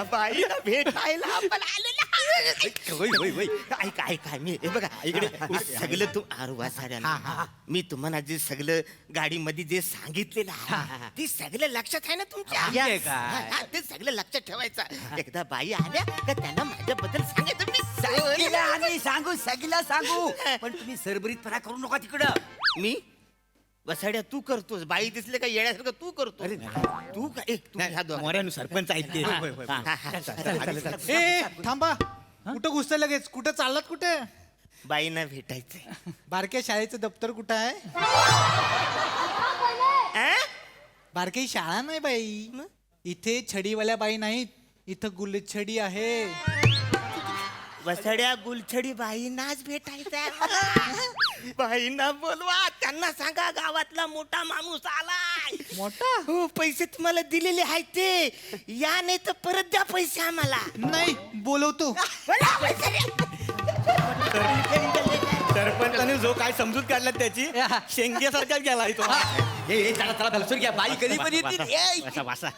बाईला भेटायला आपण आलेलो. ऐका मी हे बघा इकडे सगळं मी तुम्हाला जे सगळं गाडीमध्ये जे सांगितलेलं आहे ते सगळं लक्षात आहे ना तुमच्या. ते सगळं लक्षात ठेवायचं. एकदा बाई आल्या का त्यांना माझ्याबद्दल सांगायचं. मी सांगू पण तुम्ही सरबरीतपणा करू नका तिकडं. मी वसाड्या तू करतोस. बाई दिसले का येण्यासारखं तू करतो. तू काय मोऱ्यानु सरपंच आहेत ते. थांबा, कुठं घुसतं लगेच? कुठं चाललात? कुठे? बाईंना भेटायचंय. बारक्या शाळेचं दप्तर कुठं आहे? बारकी शाळा नाही बाई, इथे छडीवाल्या बाई नाहीत, इथं गुलछडी आहे. वसड्या गुलछडी बाईंनाच भेटायचंय. बाईंना बोलवा, त्यांना सांगा गावातला मोठा माणूस आलाय. मोठा? हो, पैसे तुम्हाला दिलेले आहेत ते या, नाही तर परत द्या पैसे आम्हाला. नाही, बोलवतो. सरपंचाने जो काय समजूत काढला त्याची शेंग्यासारखा गेला तो. चला बाई कधी पण येतील. वासा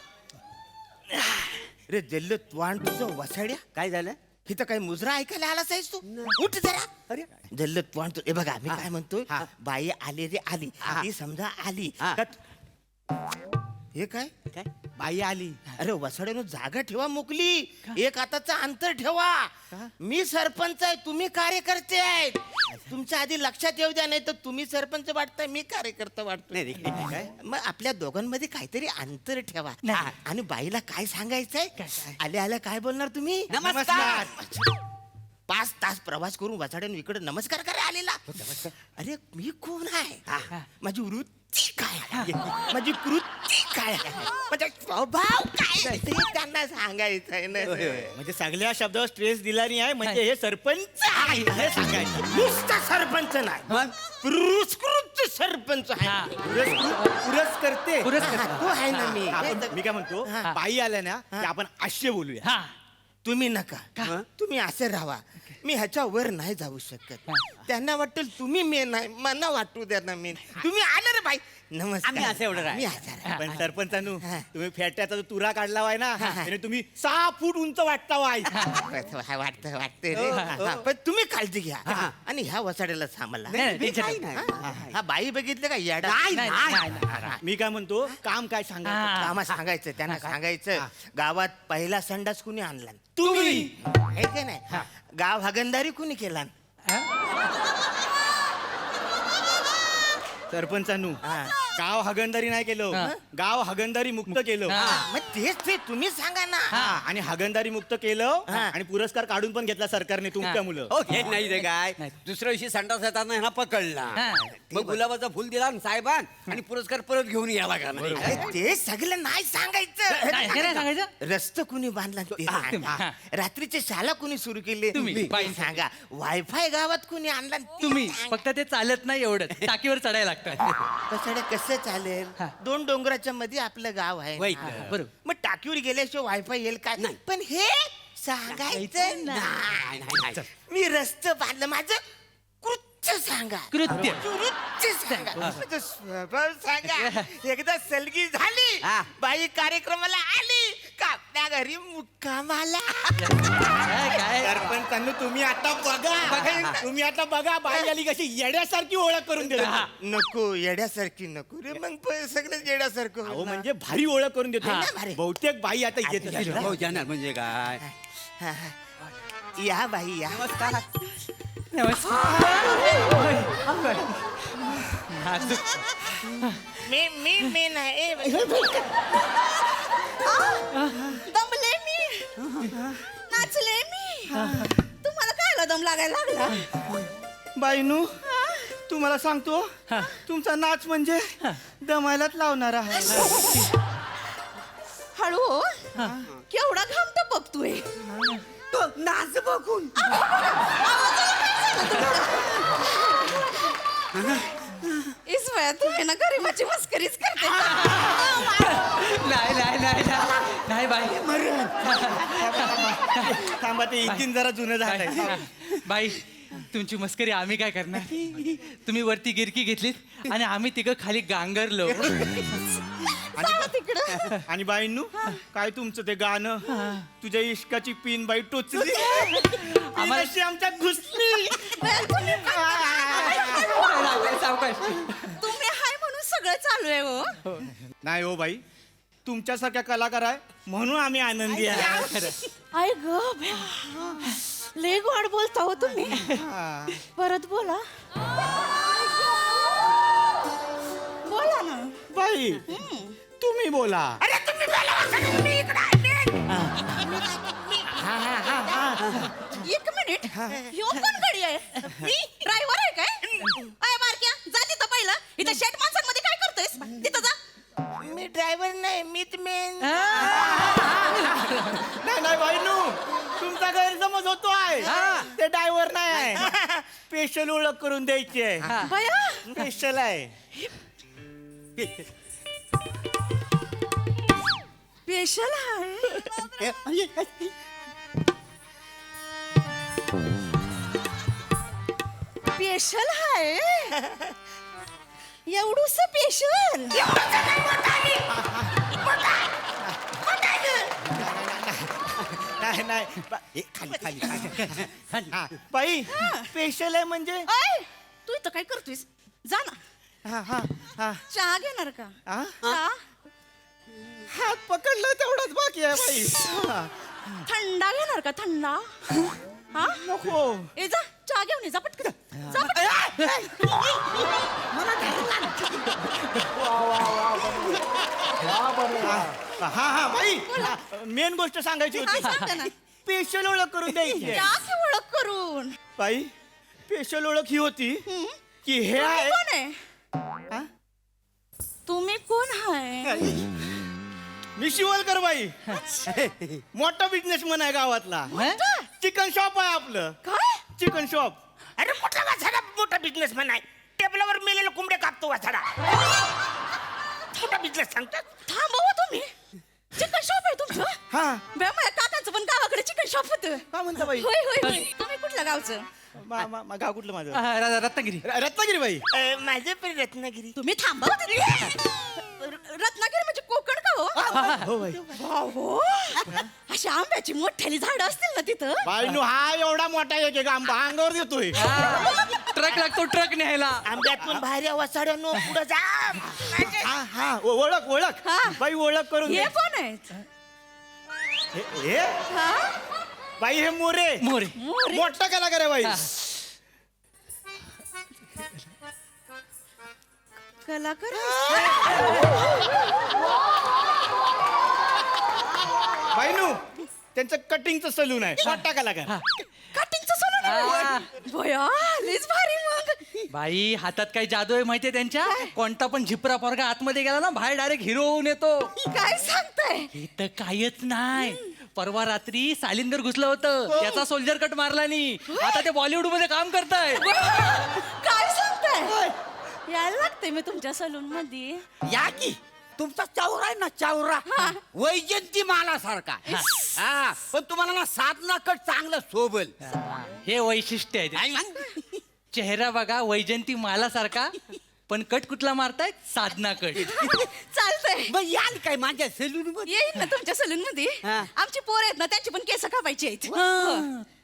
रे जल्ल त्वाण तुझं वसाड्या. काय झालं? इथं काही मुजरा ऐकायला आलाच आहेस तू. उठ जरा. अरे जल्ल त्वाण तू. हे बघा मी काय म्हणतोय, बाई आली रे आली, ती समजा आली. हे काय काय? बाई आली. अरे वसाड्यानं जागा ठेवा मोकली. एक हाताचा अंतर ठेवा. मी सरपंच आहे, तुम्ही कार्यकर्ते आहेत. तुमच्या आधी लक्षात येऊ द्या, नाही तर तुम्ही सरपंच वाटताय, मी कार्यकर्ता वाटतोय. मग आपल्या दोघांमध्ये काहीतरी अंतर ठेवा. आणि बाईला काय सांगायचंय? आल्या आल्या काय बोलणार तुम्ही? नमस्कार. 5 तास प्रवास करून वसाड्यानं इकडे नमस्कार करायला आलेला. अरे मी कोण आहे? माझी वृत्ती काय आहे? माझी कृती काय आहे? माझा स्वभाव काय आहे? ते त्यांना सांगायचंय ना. म्हणजे सगळ्या शब्दावर स्ट्रेस दिला नाही आहे. म्हणजे हे सरपंच आहे हे सांगायचं. नुसता सरपंच नाही, पुरस्कृत सरपंच आहे. पुरस्कर्ते तो आहे ना मी. मी काय म्हणतो, बाई आल्या ना की आपण आश्य बोलूया. तुम्ही नका, तुम्ही असे राहा. मी ह्याच्या वर नाही जाऊ शकत. त्यांना वाटेल तुम्ही मेन आहे, मला वाटू द्या ना मेन. तुम्ही आले रे बाई, नमस्कार. आम्ही असं एवढं मी असं आहे. पण सरपंचानू तुम्ही फेट्याचा जो तुरा काढला वाय ना, त्याने तुम्ही 6 फूट उंच वाटता वाय. वाटतं रे. पण तुम्ही काळजी घ्या आणि ह्या वसाड्याला सांभाळा. हा बाई बघितलं का येडा? मी काय म्हणतो, काम काय सांगा. कामा सांगायचं, त्यांना सांगायचं गावात पहिला संडास कुणी आणला? तुम्ही. हे काय नाही, गाव हगंदारी कुणी केला? सरपंचानू गाव हगंदारी नाही केलं, गाव हगंदारी मुक्त केलं. मग तेच ते तुम्ही सांगा ना. आणि हगंदारी मुक्त केलं आणि पुरस्कार काढून पण घेतला सरकारने तुमच्या मुलं. हो हे नाही रे काय. दुसऱ्या दिवशी संडास येताना ह्यांना पकडला, मग गुलाबाचा फुल दिला साहेबान आणि पुरस्कार परत घेऊन याला का नाही. अरे ते सगळं नाही सांगायचं. रस्ता कुणी बांधला ते सांगा. रात्रीच्या शाळा कुणी सुरू केली तुम्ही. बाई सांगा. वायफाय गावात कुणी आणला तुम्ही. फक्त ते चालत नाही एवढं, टाकीवर चढायला लागतं. कसं चालेल? 2 डोंगराच्या मध्ये आपलं गाव आहे. बरोबर. मग टाकीवर गेल्याशिवाय वायफाय येईल काय? पण हे सांगायचं नाही. मी रस्ता बांधलं, माझं कृत्य सांगा. कृत्य सांगा. माझं स्वभाव सांगा. एकदा सलगी झाली, बाई कार्यक्रमाला आली का आपल्या घरी मुक्कामाला. सरपंचांनी तुम्ही आता बघा, तुम्ही आता बघा बाई आली कशी येड्यासारखी ओळख करून देतो. नको येड्यासारखी नको रे. मग सगळं येड्यासारखं हो म्हणजे भारी ओळख करून देतो. भारी. बहुतेक बाई आता येत असेल. हो जाणार म्हणजे काय. या बाई या. मी नाही. दमले मी, नाचले मी. तुम्हाला काय दम लागायला लागला? बाईनू तुम्हाला सांगतो, तुमचा नाच म्हणजे दमायलाच लावणार आहे. हळू हो. केवढा घामतो बघतोय तो नाच बघून. इसवया तुम्ही ना गरीबाची मस्करीच करते. नाही बाई. थांबा, ते इंजिन जरा जुनं झालंय. बाई तुमची मस्करी आम्ही काय करणार तुम्ही वरती गिरकी घेतलीत आणि आम्ही तिघं खाली गांगरलो आणि बाईंनू काय तुमचं ते गाणं तुझ्या इश्काची पिन बाई टोचली आम्हाला- अशी आमच्या घुसली. सावकाश तुम्ही हाय म्हणून सगळं चालू आहे हो नाही हो बाई तुमच्यासारख्या कलाकार आहे म्हणून आम्ही आनंदी आहे. आय ग लय गोड बोलता हो तुम्ही परत बोला बोला ना बाई तुम्ही बोला. एक मिनिट ह्यो कोण गाडी आहे मी ड्रायव्हर आहे काय अय बारक्या जा तिथं पहिलं इथं शेट माणसांमध्ये काय करतोयस तिथं जा मी ड्रायव्हर नाही मीच मेन. नाही नाही बाईंनू तुमचा गैरसमज होतो आहे ते ड्रायव्हर नाही आहे स्पेशल ओळख करून द्यायची आहे. बया स्पेशल आहे. स्पेशल आहे स्पेशल आहे एवढूस स्पेशल नाही नाही खाली खाली खाली हा, बाई स्पेशल आहे म्हणजे अय तू इथं काय करतोयस जा ना हा हा हा चहा घेणार का हा? चहा हात पकडलं तेवढंच बाकी आहे बाई. हा, थंडा घेणार का थंडा हा नको ए जा चहा घेऊन ये जा पटकन जा पटकन. हा हा बाई मेन गोष्ट सांगायची काय सांगते ना? होती स्पेशल ओळख करून द्यायची आहे. या की ओळख करून बाई स्पेशल ओळख ही होती की हे तुम्ही आहे कोण आहे हा? तुम्ही कोण आहे मी शिवलकर बाई मोठा बिझनेसमन आहे गावातला. चिकन शॉप आहे आपलं काय चिकन शॉप. अरे मोठा वासाडा मोठा बिझनेसमॅन आहे टेबलावर मेलेले कोंबडे कापतो वासाडा मोठा बिझनेस सांगतात. थांबवा तुम्ही चिकन शॉप आहे तुमचं हा बे माझ्या काकांचं पण गावाकडे चिकन शॉप होतं का म्हणता बाई होय होय होय तुम्ही कुठल्या गावचं गाव कुठलं माझं रत्नागिरी रत्नागिरी बाई. माझे पण रत्नागिरी. तुम्ही थांबा हो तिथे. रत्नागिरी म्हणजे कोकण का हो हो बाई हो अशी आंब्याची मोठ्याली झाडं असतील ना तिथं बाई नु हा एवढा मोठा एक एक आंबा अंगावर देतोय. ट्रक लागतो ट्रक न्यायला आंब्यातून बाहेर वासाड्यानो पुढे जा. हा हा ओळख ओळख हा. बाई ओळख करून हे दे. कोण आहेत हे हा बाई हे मोरे मोरे मोरे. मोठा कलाकार आहे बाई. कलाकार बाई नु त्यांचं कटिंगचं सलून आहे मोठा कलाकार. कटिंगचं सोनं बया लईच भारी मग बाई हातात काही जादू आहे माहितीये त्यांच्या कोणता पण झिपरा पोरगा आतमध्ये गेला ना बाहेर डायरेक्ट हिरो होऊन येतो. काय सांगताय इथं कायच नाही परवा रात्री सालिंदर घुसलं होतं त्याचा सोल्जर कट मारला नाही आता ते बॉलिवूड मध्ये काम करताय. काय सांगताय यायला लागतंय मी तुमच्या सलून मध्ये या की तुमचा चावरा आहे ना चावरा वैजंती माला सारखा हा पण तुम्हाला ना साधना कट चांगलं सोबल. हे वैशिष्ट्य आहे चेहरा बघा वैजंती माला सारखा पण कट कुठला मारताय साधना कट. चालतंय मग याल काय माझ्या सेलून मध्ये येईल ना तुमच्या सलून मध्ये हा. आमची पोर आहेत ना त्यांची पण केस कापायची आहेत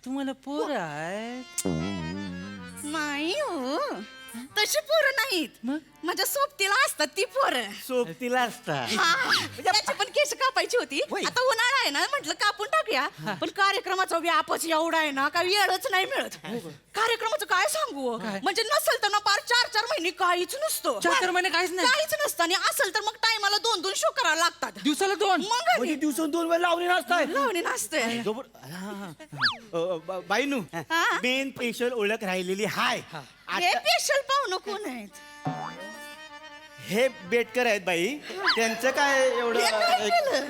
तुम्हाला पोर आहे नाही हो तशी पोरं नाहीत मग? माझ्या सोबतीला असतात ती पोरं सोबतीला असता. त्याची पण केस कापायची होती आता उन्हाळा आहे ना म्हटलं कापून टाकूया पण कार्यक्रमाचा व्यापच एवढा आहे ना काही वेळच नाही मिळत कार्यक्रमाचं काय सांगू म्हणजे नसेल तर ना पार 4-4 महिने काहीच नसतं 4-4 महिने काहीच नाही? काहीच नसतं आणि असेल तर मग टायमाला 2-2 शो करायला लागतात दिवसाला 2 मग म्हणजे दिवसातून 2 वेळा लावणी नसताय. लावणी नसते बाईनू हा? मेन स्पेशल ओळख राहिलेली हाय. हे स्पेशल पाहुणं कोण आहेत हे बेटकर आहेत बाई त्यांचं काय हे काय एवढं केलं?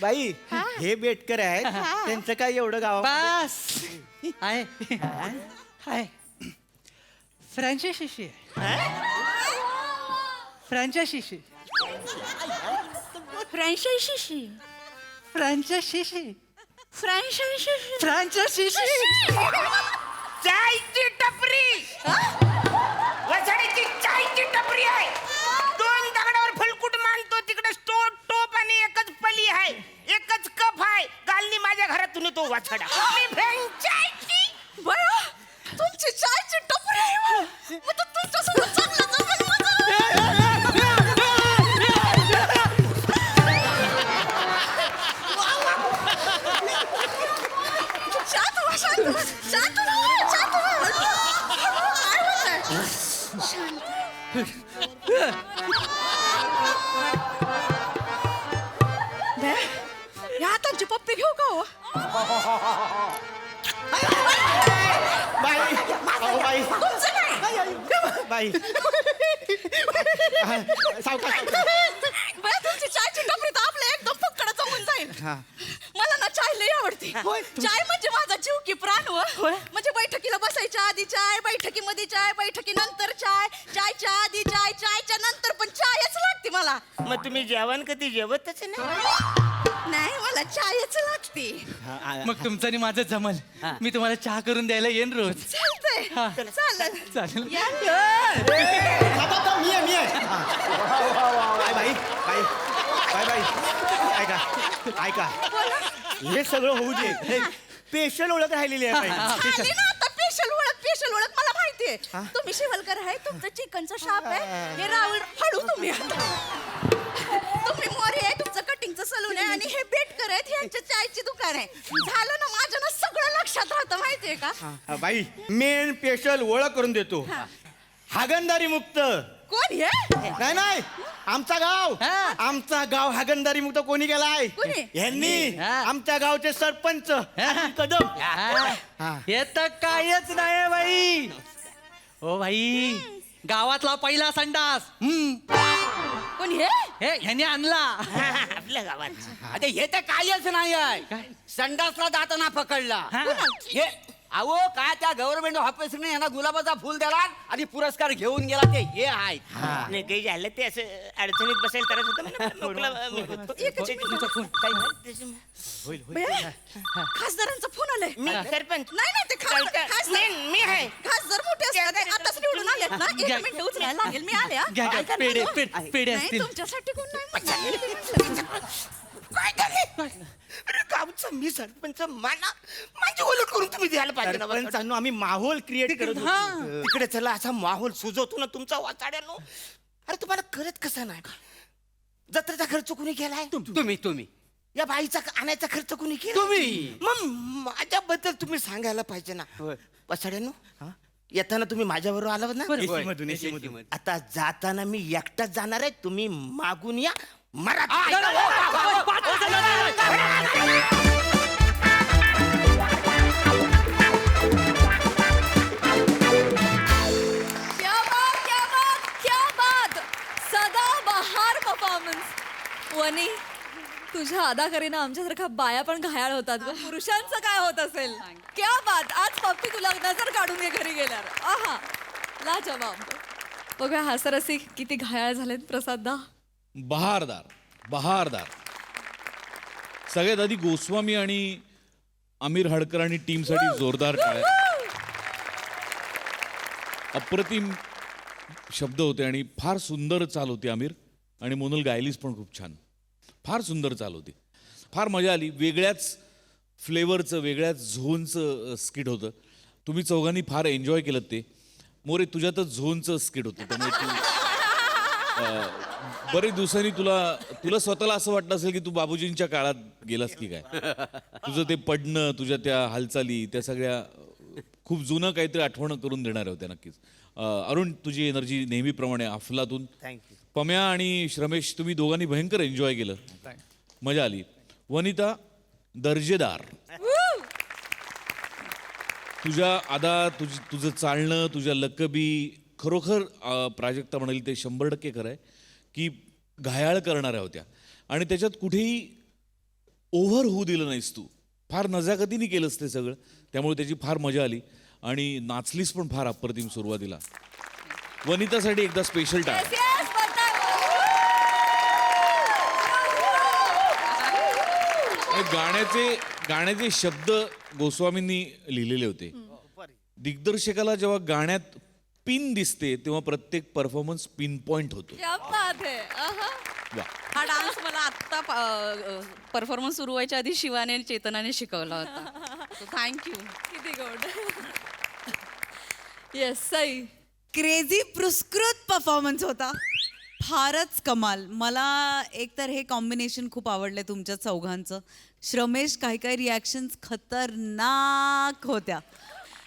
बाई हे बेटकर आहेत त्यांचं काय एवढं गाव. बस आहे हाय फ्रँचायशी फ्रँचायशी फ्रँचायशी फ्रँचायशी फ्रँचायशी फ्रँचायशी चायची टपरी वसाड्याची चायची टपरी आहे 2 दगडावर फलकुट मांडतो तिकडे स्टोट टोप आणि एकच पली आहे एकच कप आहे कालनी माझ्या घरातून येतो वाछडा मी फ्रँचायझी बया तुमची चायची टपरी आहे बा. मग तर तुमच्यासोबत चांगलं जमेल माझं. शांत व्हा, शांत व्हा. शांत व्हा, शांत व्हा. काय बोलताय? बे, या हातांची पप्पी घेऊ का हो? बाई अहो, बाई तुमचं नाही. बाई सावकाश बया तुमची चायची टपरी तर आपलं एकदम फक्कड जमून जाईल. मला ना चाय लई आवडते. चाय म्हणजे माझा जीव की प्राण व म्हणजे बैठकीला बसायच्या आधी चाय बैठकीमध्ये चाय बैठकीनंतर चाय चायच्या आधी चाय चायच्या नंतर पण चायच लागते मला. मग तुम्ही जेवण कधी जेवतच नाही नाही मला चायच लागते. मग तुमचं आणि माझं जमल मी तुम्हाला चहा करून द्यायला येईन रोज चालतंय चालेल चालेल या. मी आहे बाई बाई बाई बाई ऐका ऐका हे सगळं होऊ दे स्पेशल ओळख राहिलेली आहे बाई. झाली ना आता स्पेशल ओळख मला माहितीये. तुम्ही शिवलकर आहे तुमचं चिकनचं शाप आहे हे राहुल हळू तुम्ही तुम्ही मोरे आहे तुमचं कटिंगचं सलून आहे आणि हे बेटकर आहेत ह्यांच्या चायची दुकान आहे. झालं ना माझ्या ना सगळं लक्षात राहतं माहितीये का. बाई मेन स्पेशल ओळख करून देतो हागणदारी मुक्त. कोण हे नाही नाही आमचा गाव हागणदारी मुक्त कोणी केलाय कोणी? यांनी आमच्या गावचे सरपंच कदम. हे तर कायच नाही बाई ओ बाई गावातला पहिला संडास कोण हे हे ह्याने आणला आपल्या गावात आता हे तर कायच नाही आहे संडासला जाताना पकडला हे अहो काय त्या गव्हर्नमेंट ऑफिसने यांना गुलाबाचा फुल दिला आणि पुरस्कार घेऊन गेला ते हे आहे नाही काही झालं ते असं अडचणीत बसेल तरच होतं म्हणा. मोकळं मी होतो. बया, खासदारांचा फोन आलाय. मी सरपंच नाही नाही ते खासदार मी आहे खासदार मोठे असतात ते आताच निवडून आलेत ना 1 मिनिट उचलायला लागेल मी आले हा. घ्या, घ्या, ऐका ना, पेढे, हो. पेढे नाही, असतील. तुमच्यासाठी कोण नाही म्हटलं. काय झाले अरे गावचा मी सरपंच मला माझी ओलट करून तुम्ही द्यायला पाहिजे ना बरं. सरपंचांनो आम्ही माहोल क्रिएट करत होतो. तिकडे चला असा माहोल सुजवतो ना तुमचा वाचाड्यानो. अरे तुम्हाला करत कसा नाही जत्रेचा खर्च कुणी केलाय तुम्ही या बाईचा आणायचा खर्च कुणी केला तुम्ही. मग माझ्याबद्दल तुम्ही सांगायला पाहिजे ना वाचाड्यानो. येताना तुम्ही माझ्याबरोबर आलात ना AC मधून, AC मधून. आता जाताना मी एकटाच जाणार आहे तुम्ही मागून या मराठी क्या बात, क्या बात, क्या बात. सदाबहार परफॉर्मन्स. वनी तुझ्या अदाकारीनं आमच्यासारख्या बाया पण घायाळ होतात ग. पुरुषांचं काय होत असेल. क्या बात. आज पप्पी तुला नजर काढून घे घरी गेल्यावर. आहा लाजवाब. बघूया हासरसी किती घायाळ झालेत प्रसाददा. बहारदार सगळ्यात आधी गोस्वामी आणि आमिर हडकर आणि टीमसाठी जोरदार टाळ्या. अप्रतिम शब्द होते आणि फार सुंदर चाल होती. आमिर आणि मोनल गायलीस पण खूप छान. फार सुंदर चाल होती. फार मजा आली. वेगळ्याच फ्लेवरचं वेगळ्याच झोनचं स्किट होतं. तुम्ही चौघांनी फार एन्जॉय केलं ते. मोरे तुझ्यातच झोनचं स्किट होतं त्यामुळे तू बरेच दिवसांनी तुला स्वतःला असं वाटलं असेल की तू बाबूजींच्या काळात गेलास की काय. तुझं ते पडणं तुझ्या त्या हालचाली त्या सगळ्या खूप जुनं काहीतरी आठवण करून देणाऱ्या होत्या नक्कीच. अरुण तुझी एनर्जी नेहमीप्रमाणे अफलातून. पम्या आणि श्रमेश तुम्ही दोघांनी भयंकर एन्जॉय केलं. मजा आली. वनिता दर्जेदार. तुझ्या तुझं चालणं तुझ्या लकबी खरोखर प्राजक्ता म्हणाली ते 100% खरं आहे की घायाळ करणाऱ्या होत्या आणि त्याच्यात कुठेही ओव्हर होऊ दिलं नाहीस तू. फार नजाकतीने केलंस ते सगळं त्यामुळे त्याची फार मजा आली आणि नाचलीस पण फार अप्रतिम सुरुवातीला. वनितासाठी एकदा स्पेशल टाळ. गाण्याचे शब्द गोस्वामींनी लिहिलेले होते. दिग्दर्शकाला जेव्हा गाण्यात पिन दिसते तेव्हा प्रत्येक परफॉर्मन्स पिन पॉइंट होतो. क्या बात है. आहा. वा. हा डान्स मला आत्ता परफॉर्मन्स सुरू व्हायच्या आधी शिवाने आणि चेतनाने शिकवला होता. थँक्यू. किती गोड. येस सई. क्रेझी पुरस्कृत परफॉर्मन्स होता. फारच कमाल. मला एकतर हे कॉम्बिनेशन खूप आवडलं तुमच्या चौघांचं. श्रमेश काही काही रिॲक्शन्स खतरनाक होत्या.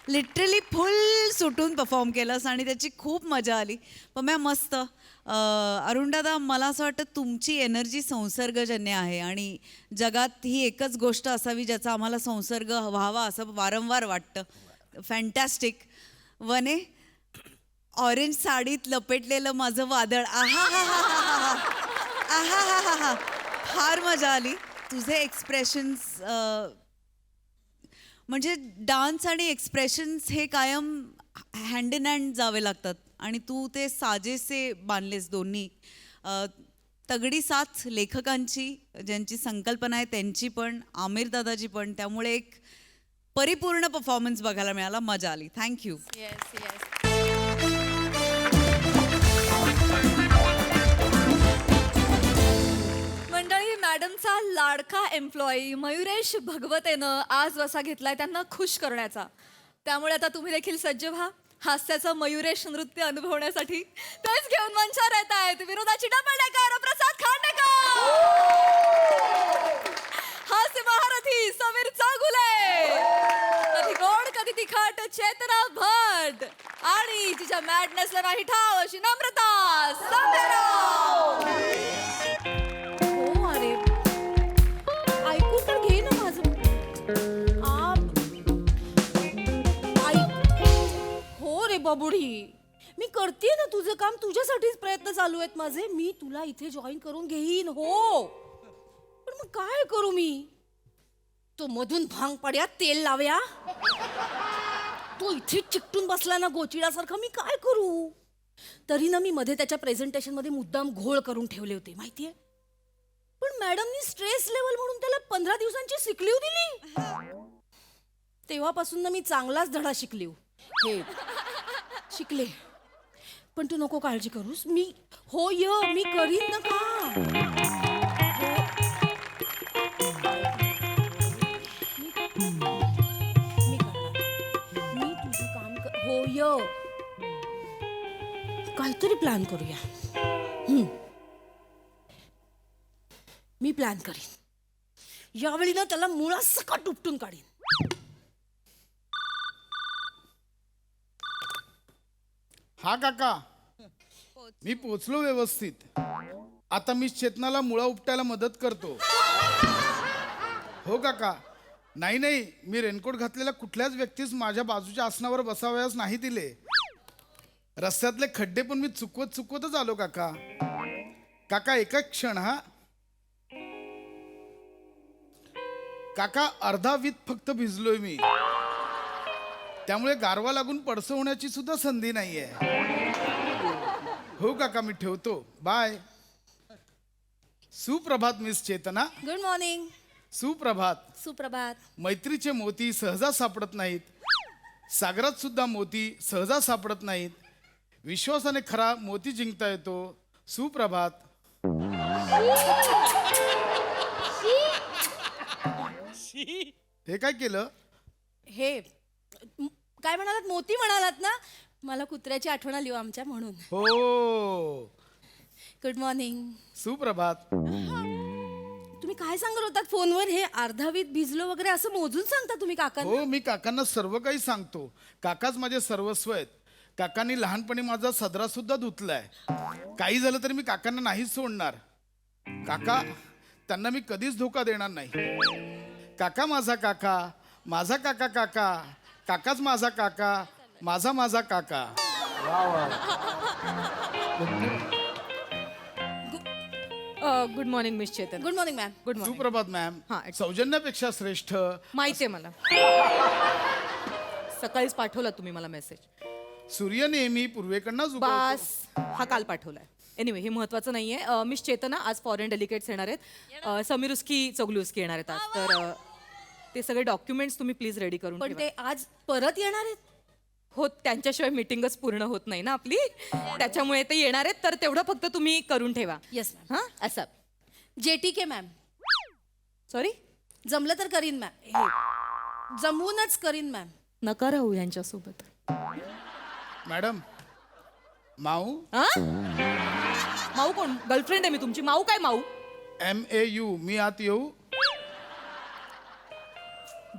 लिटरली फुल सुटून परफॉर्म केलंस आणि त्याची खूप मजा आली. पण मॅम मस्त. अरुणदादा मला असं वाटतं तुमची एनर्जी संसर्गजन्य आहे आणि जगात ही एकच गोष्ट असावी ज्याचा आम्हाला संसर्ग व्हावा असं वारंवार वाटतं. फॅन्टॅस्टिक. वने ऑरेंज साडीत लपेटलेलं माझं वादळ. आहा हा हा हा आहा हा हा हा. फार मजा आली. तुझे एक्सप्रेशन्स म्हणजे डान्स आणि एक्सप्रेशन्स हे कायम हँड इन हँड जावे लागतात आणि तू ते साजेसे बांधलेस दोन्ही. तगडी साथ लेखकांची ज्यांची संकल्पना आहे त्यांची पण, आमिर दादाची पण. त्यामुळे एक परिपूर्ण परफॉर्मन्स बघायला मिळाला. मजा आली. थँक्यू. Yes yes. मंडळी, मॅडमचा लाडका एम्प्लॉई मयुरेश भगवतेनं आज वसा घेतलाय त्यांना खुश करण्याचा. त्यामुळे आता तुम्ही देखील सज्ज व्हा हास्याचं मयुरेश नृत्य अनुभवण्यासाठी. तेच घेऊन मंचावर येत आहेत विनोदाची डबलडेकर प्रसाद खांडेकर, हास्य महारथी समीर चागुले, कधी गोड कधी तिखट चेतना भट आणि तिच्या मॅडनेसला नाही ठाव अशी नम्रता संदेराव. हो अरे ऐकून तर घे ना माझं. हो रे बाबुडी, मी करते ना तुझं काम. तुझ्यासाठीच प्रयत्न चालू आहेत माझे. मी तुला इथे जॉईन करून घेईन. हो पण मग काय करू मी? तो मधून भांग पड्या तेल लाव्या, तो इथे चिकटून बसला ना गोचिडासारखा. मी काय करू? तरी ना मी मध्ये त्याच्या प्रेझेंटेशन मध्ये मुद्दाम घोळ करून ठेवले होते माहितीये. पण मॅडमनी स्ट्रेस लेवल म्हणून त्याला 15 दिवसांची सिक लीव दिली. तेव्हापासून ना मी चांगलाच धडा शिकलीव. हे शिकले. पण तू नको काळजी करूस. मी मी करीन ना काम. मी तुझं काम काहीतरी प्लॅन करूया. मी प्लॅन करीन. यावेळी ना त्याला मुळासकट उपटून काढीन. हा काका, मी पोचलो व्यवस्थित. आता मी चेतनाला मुळा उपटायला मदत करतो. हो काका. नाही नाही, मी रेनकोट घातलेल्या कुठल्याच व्यक्तीस माझ्या बाजूच्या आसनावर बसावयास नाही दिले. रस्त्यातले खड्डे पण मी चुकवतच आलो काका. काका एक क्षण. हा काका, अर्धा वीत फक्त भिजलोय मी. त्यामुळे गारवा लागून पडसं होण्याची सुद्धा संधी नाहीये. हो काका, मी ठेवतो. बाय. सुप्रभात मिस चेतना. Good morning. सुप्रभात. सुप्रभात. मैत्रीचे मोती सहजा सापडत नाहीत. सागरात सुद्धा मोती सहजा सापडत नाहीत. विश्वासाने खरा मोती जिंकता येतो. सुप्रभात. हे काय केलं? हे काय म्हणालात? मोती म्हणालात ना. मला कुत्र्याची आठवण आली आमच्या म्हणून. हो. Good morning. सुप्रभात. तुम्ही काय सांगत होतात फोनवर? हे अर्धावीत भिजलो वगैरे असं मोजून सांगता तुम्ही काकांना? हो, मी काकांना सर्व काही सांगतो. काकाच माझे सर्वस्व आहेत. काकांनी लहानपणी माझा सदरा सुद्धा धुतलाय. काही झालं तरी मी काकांना नाहीच सोडणार. काका, त्यांना मी कधीच धोका देणार नाही. काका माझा काका, माझा काका काका, काकाच माझा काका, माझा काका. Good morning miss Chetan. Good morning ma'am. Good morning. सुप्रभात मॅम. हा, सौजन्यापेक्षा श्रेष्ठ. माहिती आहे मला. सकाळीच पाठवला तुम्ही मला मेसेज. सूर्य नेहमी पूर्वेकडनं उगवतो. बास, हा काल पाठवलाय. एनिवे, हे महत्वाचं नाहीये. मिस चेतना, आज फॉरेन डेलिगेट्स येणार आहेत. समीरुस्की चौगलुस्की येणार आहेत आज. तर ते सगळे डॉक्युमेंट्स तुम्ही प्लीज रेडी करून पण ठेवा. ते आज परत येणार आहेत? हो त्यांच्याशिवाय मीटिंगच पूर्ण होत नाही ना आपली, त्याच्यामुळे ते येणार आहेत, तर तेवढं फक्त तुम्ही करून ठेवा. Yes ma'am. हा असं. JTK मॅम, सॉरी, जमलं तर करीन मॅम. हे जमवूनच करीन मॅम. नका राहू यांच्यासोबत. मॅडम माऊ हा? माऊ कोण? गर्लफ्रेंड आहे मी तुमची. माऊ काय माऊ? MAU मी आत येऊ.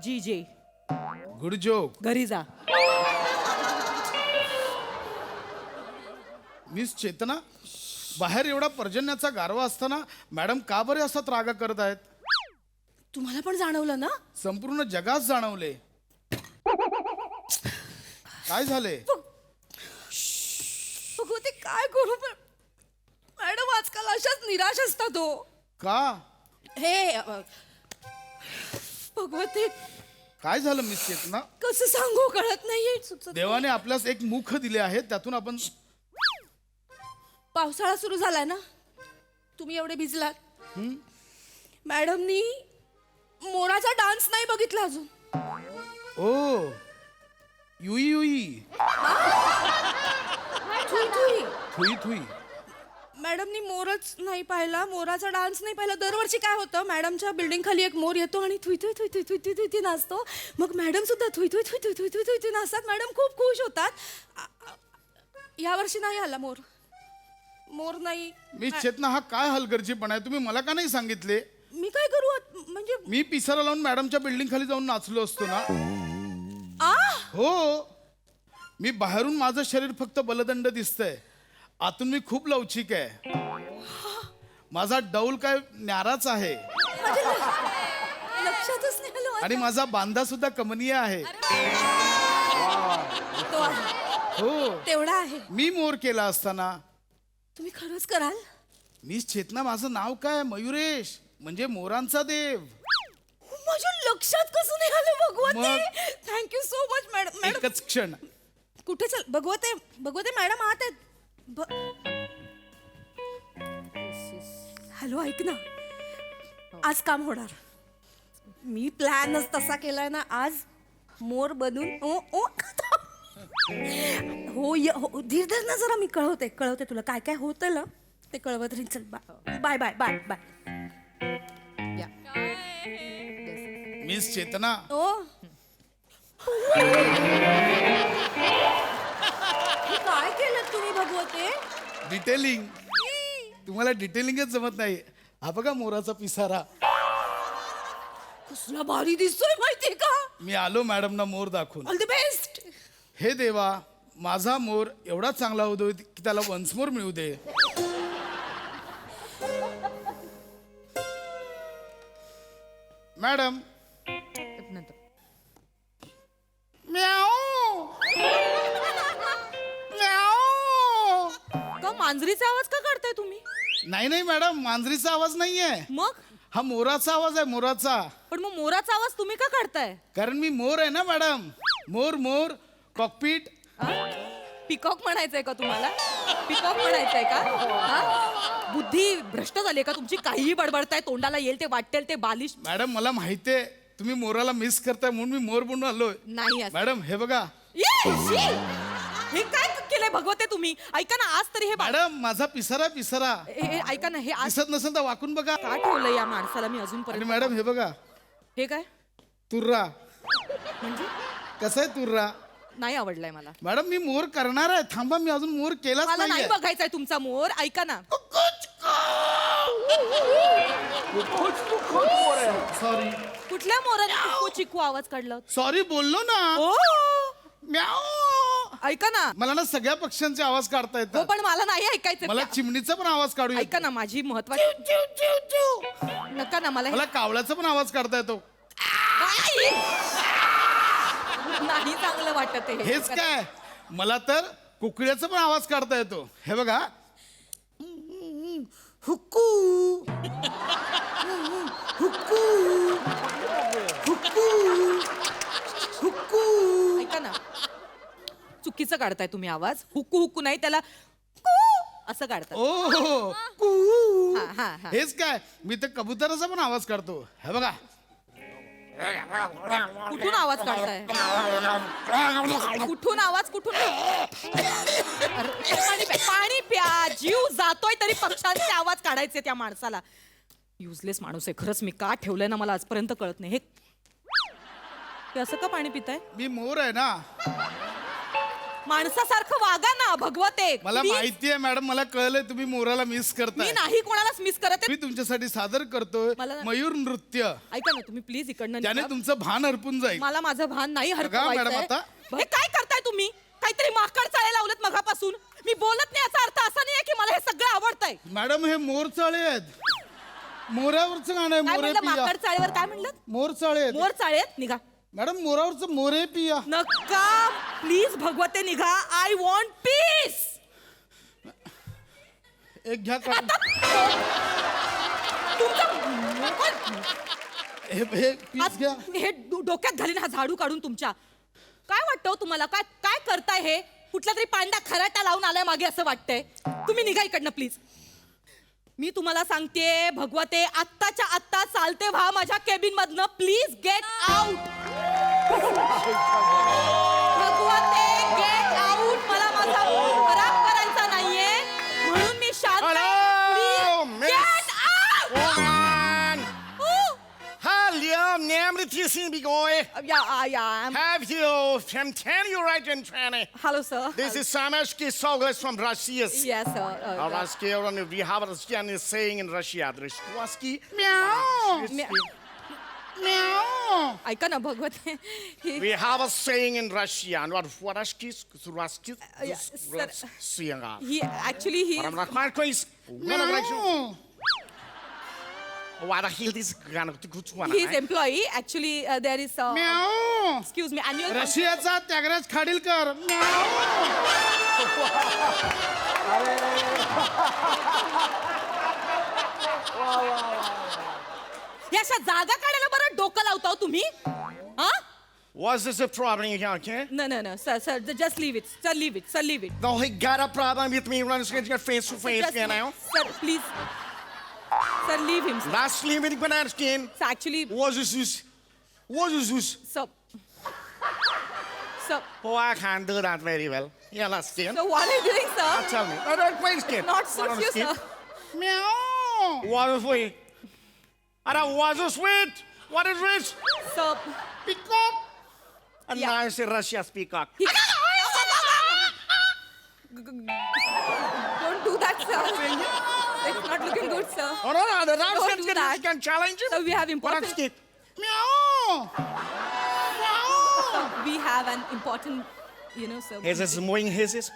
GJ good joke. घरी जा. मिस चेतना, बाहेर एवढा पर्जन्याचा गारवा असताना मॅडम का बरे असा त्रागा करत आहेत? तुम्हाला पण जाणवलं ना? संपूर्ण जगात जाणवले. काय झाले? भगवते काय करू पण मॅडम आजकाल अशाच निराश असतात हो. का? हे भगवते काय झालं मिस चेतना? कसं सांगू कळत नाहीये. सुचत नाही. देवाने आपल्यास एक मुख दिले आहे, त्यातून आपण. पावसाळा सुरू झालाय ना, तुम्ही एवढे भिजलात. मॅडमनी मोराचा डान्स नाही बघितला अजून. ओ Yui Yui Thuy Thuy. Thuy Thuy. मॅडमनी मोरच नाही पाहिला, मोराचा डान्स नाही पाहिला. दरवर्षी काय होतं, मॅडमच्या बिल्डिंग खाली एक मोर येतो आणि Thuy Thuy Thuy Thuy Thuy Thuy Thuy Thuy नाचतो. मग मॅडम सुद्धा Thuy Thuy Thuy Thuy Thuy Thuy Thuy Thuy नाचतात. मॅडम खूप खुश होतात. यावर्षी नाही आला मोर. मोर नाही. मिस चेतना, हा काय हलगर्जीपणा आहे? तुम्ही मला का नाही सांगितले? मी काय करू म्हणजे मी पिसारा लावून मॅडमच्या बिल्डिंग खाली जाऊन नाचलो असतो ना. हो, मी बाहेरून माझं शरीर फक्त बलदंड दिसतंय, आतून मी खूप लवचिक आहे. माझा डौल काय न्याराच आहे लक्षातच नाही आलं. आणि माझा बांधा सुद्धा कमनीय आहे. तो आहे. हो, तेवढा आहे. मी मोर केला असताना. तुम्ही खरंच कराल? मिस चेतना, माझं नाव काय? मयुरेश, म्हणजे मोरांचा देव. माझ्या लक्षात कसं नाही आलं भगवते. मग? Thank you so much madam. Madam एकच क्षण. कुठे चल भगवते. भगवते मॅडम आत आहेत. हॅलो ऐक ना, आज काम होणार. मी प्लॅनच तसा केलाय ना, आज मोर बनून ओ ओ हो धीर धर ना जरा. मी कळवते तुला काय काय होतं ना ते कळवत राहील. चल bye bye bye bye. Miss Chetna, ओ काय केलं तुम्ही भगवते? डिटेलिंग. तुम्हाला डिटेलिंगच जमत नाही. हा बघा मोराचा पिसारा. कसला भारी दिसतोय माहितीये का? मी आलो मॅडमना मोर दाखवून. All the best. हे देवा, माझा मोर एवढा चांगला होतो की त्याला वन्स मोर मिळू दे. मॅडम. म्याऊ. म्याऊ. का मांजरीचा आवाज का काढताय तुम्ही? नाही नाही मॅडम, मांजरीचा आवाज नाहीये. मग? हा मोराचा आवाज आहे, मोराचा. पण मग मोराचा आवाज तुम्ही का काढताय? कारण मी मोर आहे ना मॅडम. मोर मोर कॉकपीट. पिकॉक म्हणायचंय का तुम्हाला? पिकॉक म्हणायचंय का? हा? बुद्धी भ्रष्ट झाली का तुमची? काहीही बडबडताय, तोंडाला येईल ते वाटेल ते बालिश. मॅडम मला माहितीये तुम्ही मोराला मिस करताय, म्हणून मी मोर बनून आलोय. नाही असं. मॅडम हे बघा. हे काय केलंय भगवते तुम्ही? ऐका ना, आज तरी हे मॅडम माझा पिसारा पिसारा हे ऐका ना, हे आज दिसत नसेल तर वाकून बघा. का ठेवलं या माणसाला मी आणि अजूनपर्यंत? मॅडम हे बघा. हे काय तुर्रा. म्हणजे? कसं आहे तुर्रा? नाही आवडलाय मला. मॅडम मी मोर करणार आहे, थांबा, मी अजून मोर केलाच मला नाही नाहीये. बघायचाय तुमचा मोर. ऐका ना. सॉरी कुठल्या मोराने चिकू चिकू आवाज काढला? सॉरी बोललो ना. ओ म्याऊ. ऐका ना. मला ना सगळ्या पक्ष्यांचे आवाज काढता हो येतात. पण मला नाही ऐकायचं. मला चिमणीचा पण आवाज काढू येतो. ऐका ना, माझी महत्वाची. नका ना मला मला कावळ्याचा पण आवाज काढता येतो. नाही चांगलं वाटत आहे. हेच काय, मला तर कुकड्याचा पण आवाज काढता येतो. हे बघा. हुक्कू हुक्कू हुक्कू हुक्कू. ऐका ना, चुकीचं काढताय तुम्ही आवाज. हुक्कू हुक्कू नाही, त्याला कू असं काढतात. ओ कू. हा, हा, हा. हेच काय, मी तर कबुतराचा पण आवाज काढतो. हे बघा. कुठून आवाज काढताय कुठून अरे, पाणी प्या जीव जातोय तरी पक्ष्यांचे आवाज काढायचे त्या माणसाला. युजलेस माणूस आहे खरंच. मी का ठेवलंय ना मला आजपर्यंत कळत नाही. हे असं का पाणी पिताय? मी मोर आहे ना. माणसासारखं वागा ना भगवते. मला Please. माहितीये मॅडम, मला कळलंय तुम्ही मोराला मिस मी करताय. नाही कोणालाच मिस करत आहे. मी तुमच्यासाठी सादर करतोय मला- मयूर नृत्य. ऐका ना तुम्ही प्लीज इकडनं त्याने निघा. तुमचं भान हरपून जाईल. मला माझं भान नाही बघा मॅडम हरपवायचंय. आता. हे काय करताय तुम्ही? काहीतरी माकड चाळे लावलेत मगापासून. मी बोलत नाही याचा अर्थ असा नाहीये की मला हे सगळं आवडतंय. मॅडम हे मोर चाळे आहेत. मोरावरचं गाणं आहे. काय मोरे म्हणलं पिया. माकड चाळेवर काय म्हणलं? मोर चाळे आहेत. मोर चाळेत निघा. मॅडम मोरावरचं मोरे पिया. नका प्लीज भगवते निघा. I want piece. एक घ्या का हे पीस घ्या. हे डोक्यात घालीन हा झाडू काढून तुमच्या. काय वाटतं हो तुम्हाला? काय काय करताय हे? कुठला तरी पांडा खराटा लावून आलाय मागे असं वाटतंय. तुम्ही निघा इकडनं प्लीज. मी तुम्हाला सांगते भगवते आत्ताच्या आत्ता चालते व्हा माझ्या केबिन मधनं. Please get out. भगवते गेट आउट. मला माझा मूड खराब करायचा नाहीये म्हणून मी शांत आहे. Hello, Please, miss. get out. Oh. Hello, namely TC Bigoy. Yeah. Have you from 10 you right in training? Hello, sir. This is Samashki Sogas from Russia. Yes, sir. Ruski, we have a Russian saying in Russia. Ruski. ऐका ना भगवते. We have a saying in Russia. What Ruski, Ruski, sir. He actually he. What the hell is good one? He is employee. Actually, there is. Excuse me. Annual. रशियाचा त्यागराज खाडीलकर. या अशा जागा काढायला बरं डोकं लावता हो तुम्ही. हा? Was this a problem here, okay? No, sir. Just leave it. Sir, leave it. Sir, leave it. No, he got a problem with me running face to face, Just- you know? Sir, please. Sir, leave him. Sir. Last living banana skin. So actually, What is this? What is this? sir. Sir, Oh, I can't do that very well. Yeah, last skin. so what are you doing, sir? Tell me. I don't play skin. Not What on suit you, skin? sir. What is sweet? I don't want to sweet. What is this? Sir, Peacock. And Yeah. now I say Russia's peacock. he... Don't do that, sir. It's not looking good, sir. Oh, no, the Don't Russian do skin that. can challenge him. So we have What on important. skin? We have an important, sir. Is this moving his?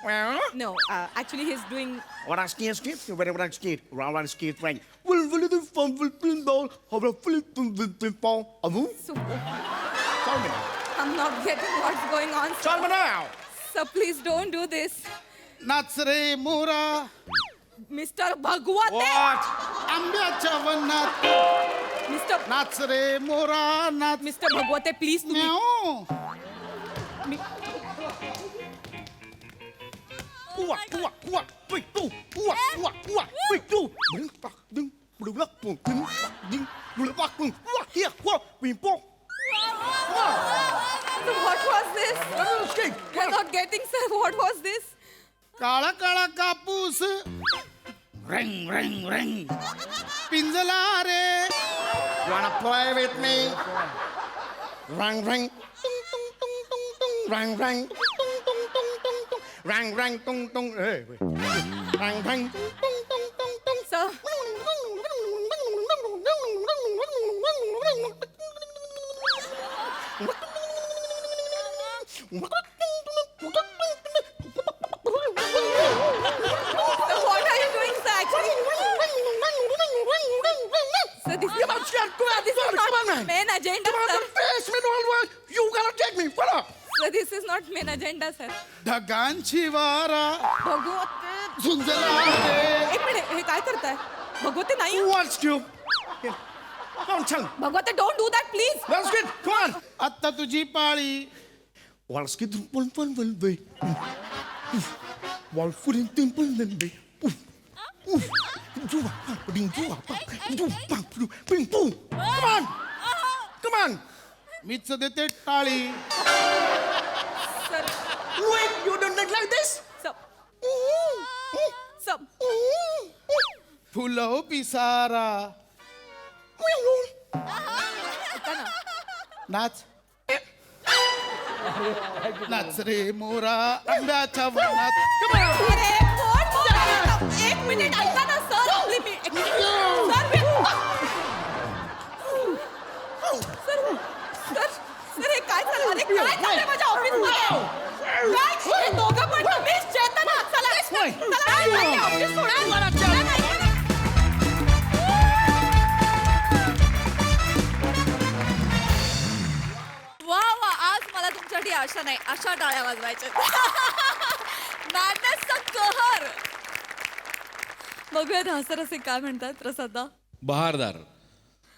No, actually he's doing. What on skin skip? You better what on skin? Round on skin ring. Will the fun will pin down? How about flip ball? A move? So, Tell me. I'm not getting what's going on, sir. Tell me now. Sir, please don't do this. नाच रे मोरा Mr. Bhagwate. What? आंब्याच्या वनात. Mr. नाच रे मोरा नाच. Mr. Bhagwate, please तुम्ही. So what was this? We're not getting, sir. What was this? काळा काळा कापूस रिंग रिंग रिंग पिंजला रे. You wanna play with me? Rang rang. Tung tung tung tung tung. Rang rang. Tung tung tung tung tung. Rang rang tung tung. Hey. Rang rang. Tung tung tung tung. Sir. So what are you doing, sir? Actually, sir, this is not main agenda, sir. You gotta take me. What up? Sir, this is not main agenda, sir. ढगांची वारा भगवते. झुंजला रे. एक minute, हे काय करताय? भगवते नाही. What's you? Don't tell me. भगवते, don't do that, please. Let's get. Come on. आत्ता तुझी पाळी. What's get? One way. Wall foot in temple then be. Come on. Come on. मीच देते टाळी. यू डोंट लाईक दिस. फुलं पिसारा. नाच नाच रे मोरा आंब्याच्या वनात. अरे, कोण बोलतंय? एक मिनिट ऐका ना सर आपली सर हे काय चाललं? अरे, काय चाललंय माझ्या ऑफिसमध्ये? काय? हे दोघं पण तुम्हीच चेतन आहात. चला, चला, ऑफिस सोडा. चला, नाही. वा वा, आज मला तुमच्यासाठी आशा नाही, अशा टाळ्या वाजवायच्या. मॅडनेसचा कहर. बघूयात हसरसे काय म्हणतात प्रसादा. बहारदार.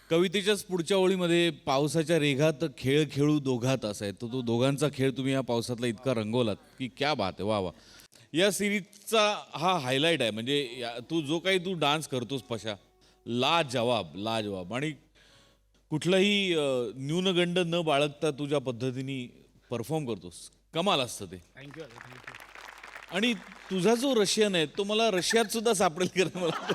कवितेच्याच पुढच्या ओळीमध्ये पावसाच्या रेघात खेळ खेळू दोघात असा आहे. तो दोघांचा खेळ तुम्ही या पावसातला इतका रंगवलात की क्या बात आहे. वा वा. या सिरीजचा हा हायलाईट आहे. म्हणजे जो काही तू डान्स करतोस पशा, लाजवाब आणि कुठलाही न्यूनगंड न बाळगता तुझ्या पद्धतीने परफॉर्म करतोस. कमाल असतं ते. आणि तुझा जो रशियन आहे तो मला रशियात सुद्धा सापडेल का मला.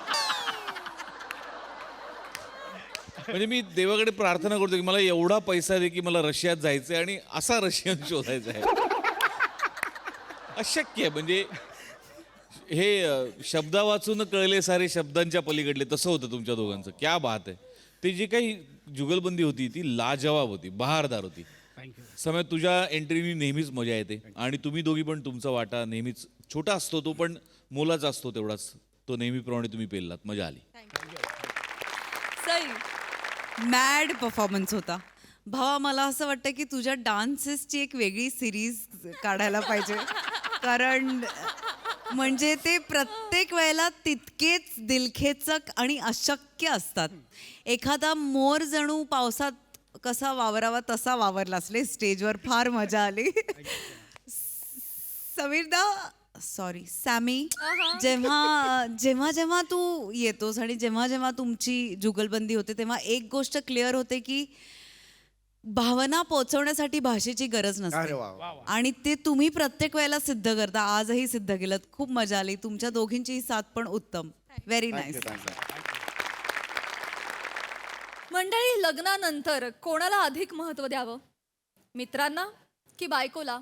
म्हणजे मी देवाकडे प्रार्थना करतो की मला एवढा पैसा दे की मला रशियात जायचंय आणि असा रशियन शोधायचा आहे. अशक्य आहे. म्हणजे हे शब्दा वाचून कळले सारे शब्दांच्या पलीकडले तसं होतं तुमच्या दोघांचं. क्या बात आहे. ते जी काही जुगलबंदी होती ती लाजवाब होती, बहारदार होती. समय तुझ्या एंट्रीनी नेहमीच मजा येते आणि तुम्ही दोघी पण तुमचा वाटा नेहमीच छोटा असतो, तो पण मोलाचा असतो तेवढाच. तो नेहमीप्रमाणे तुम्ही पेललात. मजा आली. मॅड परफॉर्मन्स होता भावा. मला असं वाटतं की तुझ्या डान्सेसची एक वेगळी सिरीज काढायला पाहिजे. कारण म्हणजे ते प्रत्येक वेळेला तितकेच दिलखेचक आणि अशक्य असतात. एखादा मोर जणू पावसात कसा वावरावा तसा वावरला असले स्टेजवर. फार मजा आली. सॅमी, जेव्हा जेव्हा जेव्हा तू येतोस आणि जेव्हा जेव्हा तुमची जुगलबंदी होते तेव्हा एक गोष्ट क्लिअर होते की भावना पोचवण्यासाठी भाषेची गरज नसते. आणि ते तुम्ही प्रत्येक वेळेला सिद्ध करता. आजही सिद्ध केलं. खूप मजा आली. तुमच्या दोघींची साथ पण उत्तम. Very nice. मंडळी, लग्नानंतर कोणाला अधिक महत्व द्यावं, मित्रांना की बायकोला?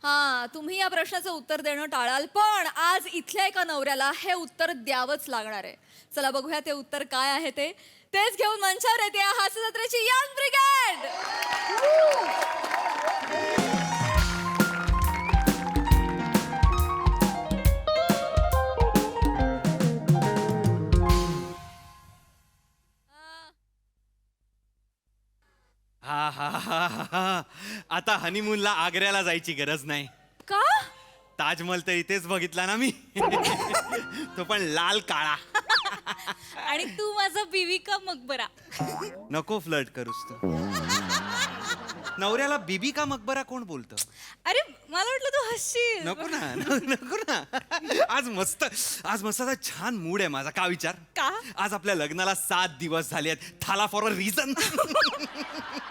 हा, तुम्ही या प्रश्नाचं उत्तर देणं टाळाल, पण आज इथल्या एका नवऱ्याला हे उत्तर द्यावंच लागणार आहे. चला बघूया ते उत्तर काय आहे. तेच घेऊन मंचावर येते हास्य जत्रेची यंग ब्रिगेड. हा हा हा हा. आता हनीमूनला आग्र्याला जायची गरज नाही. का? ताजमहल तर इथेच बघितला ना मी. तो पण लाल काळा. आणि तू माझा बीवी का मकबरा. नको फ्लर्ट करूस तू. नवऱ्याला बीबी का मकबरा कोण बोलतं? अरे मला वाटलं तू हसशील. नको ना, नको ना. आज मस्त असा छान मूड आहे माझा. का विचार? का? आज आपल्या लग्नाला 7 दिवस झाले आहेत. थाला फॉर अ रिझन.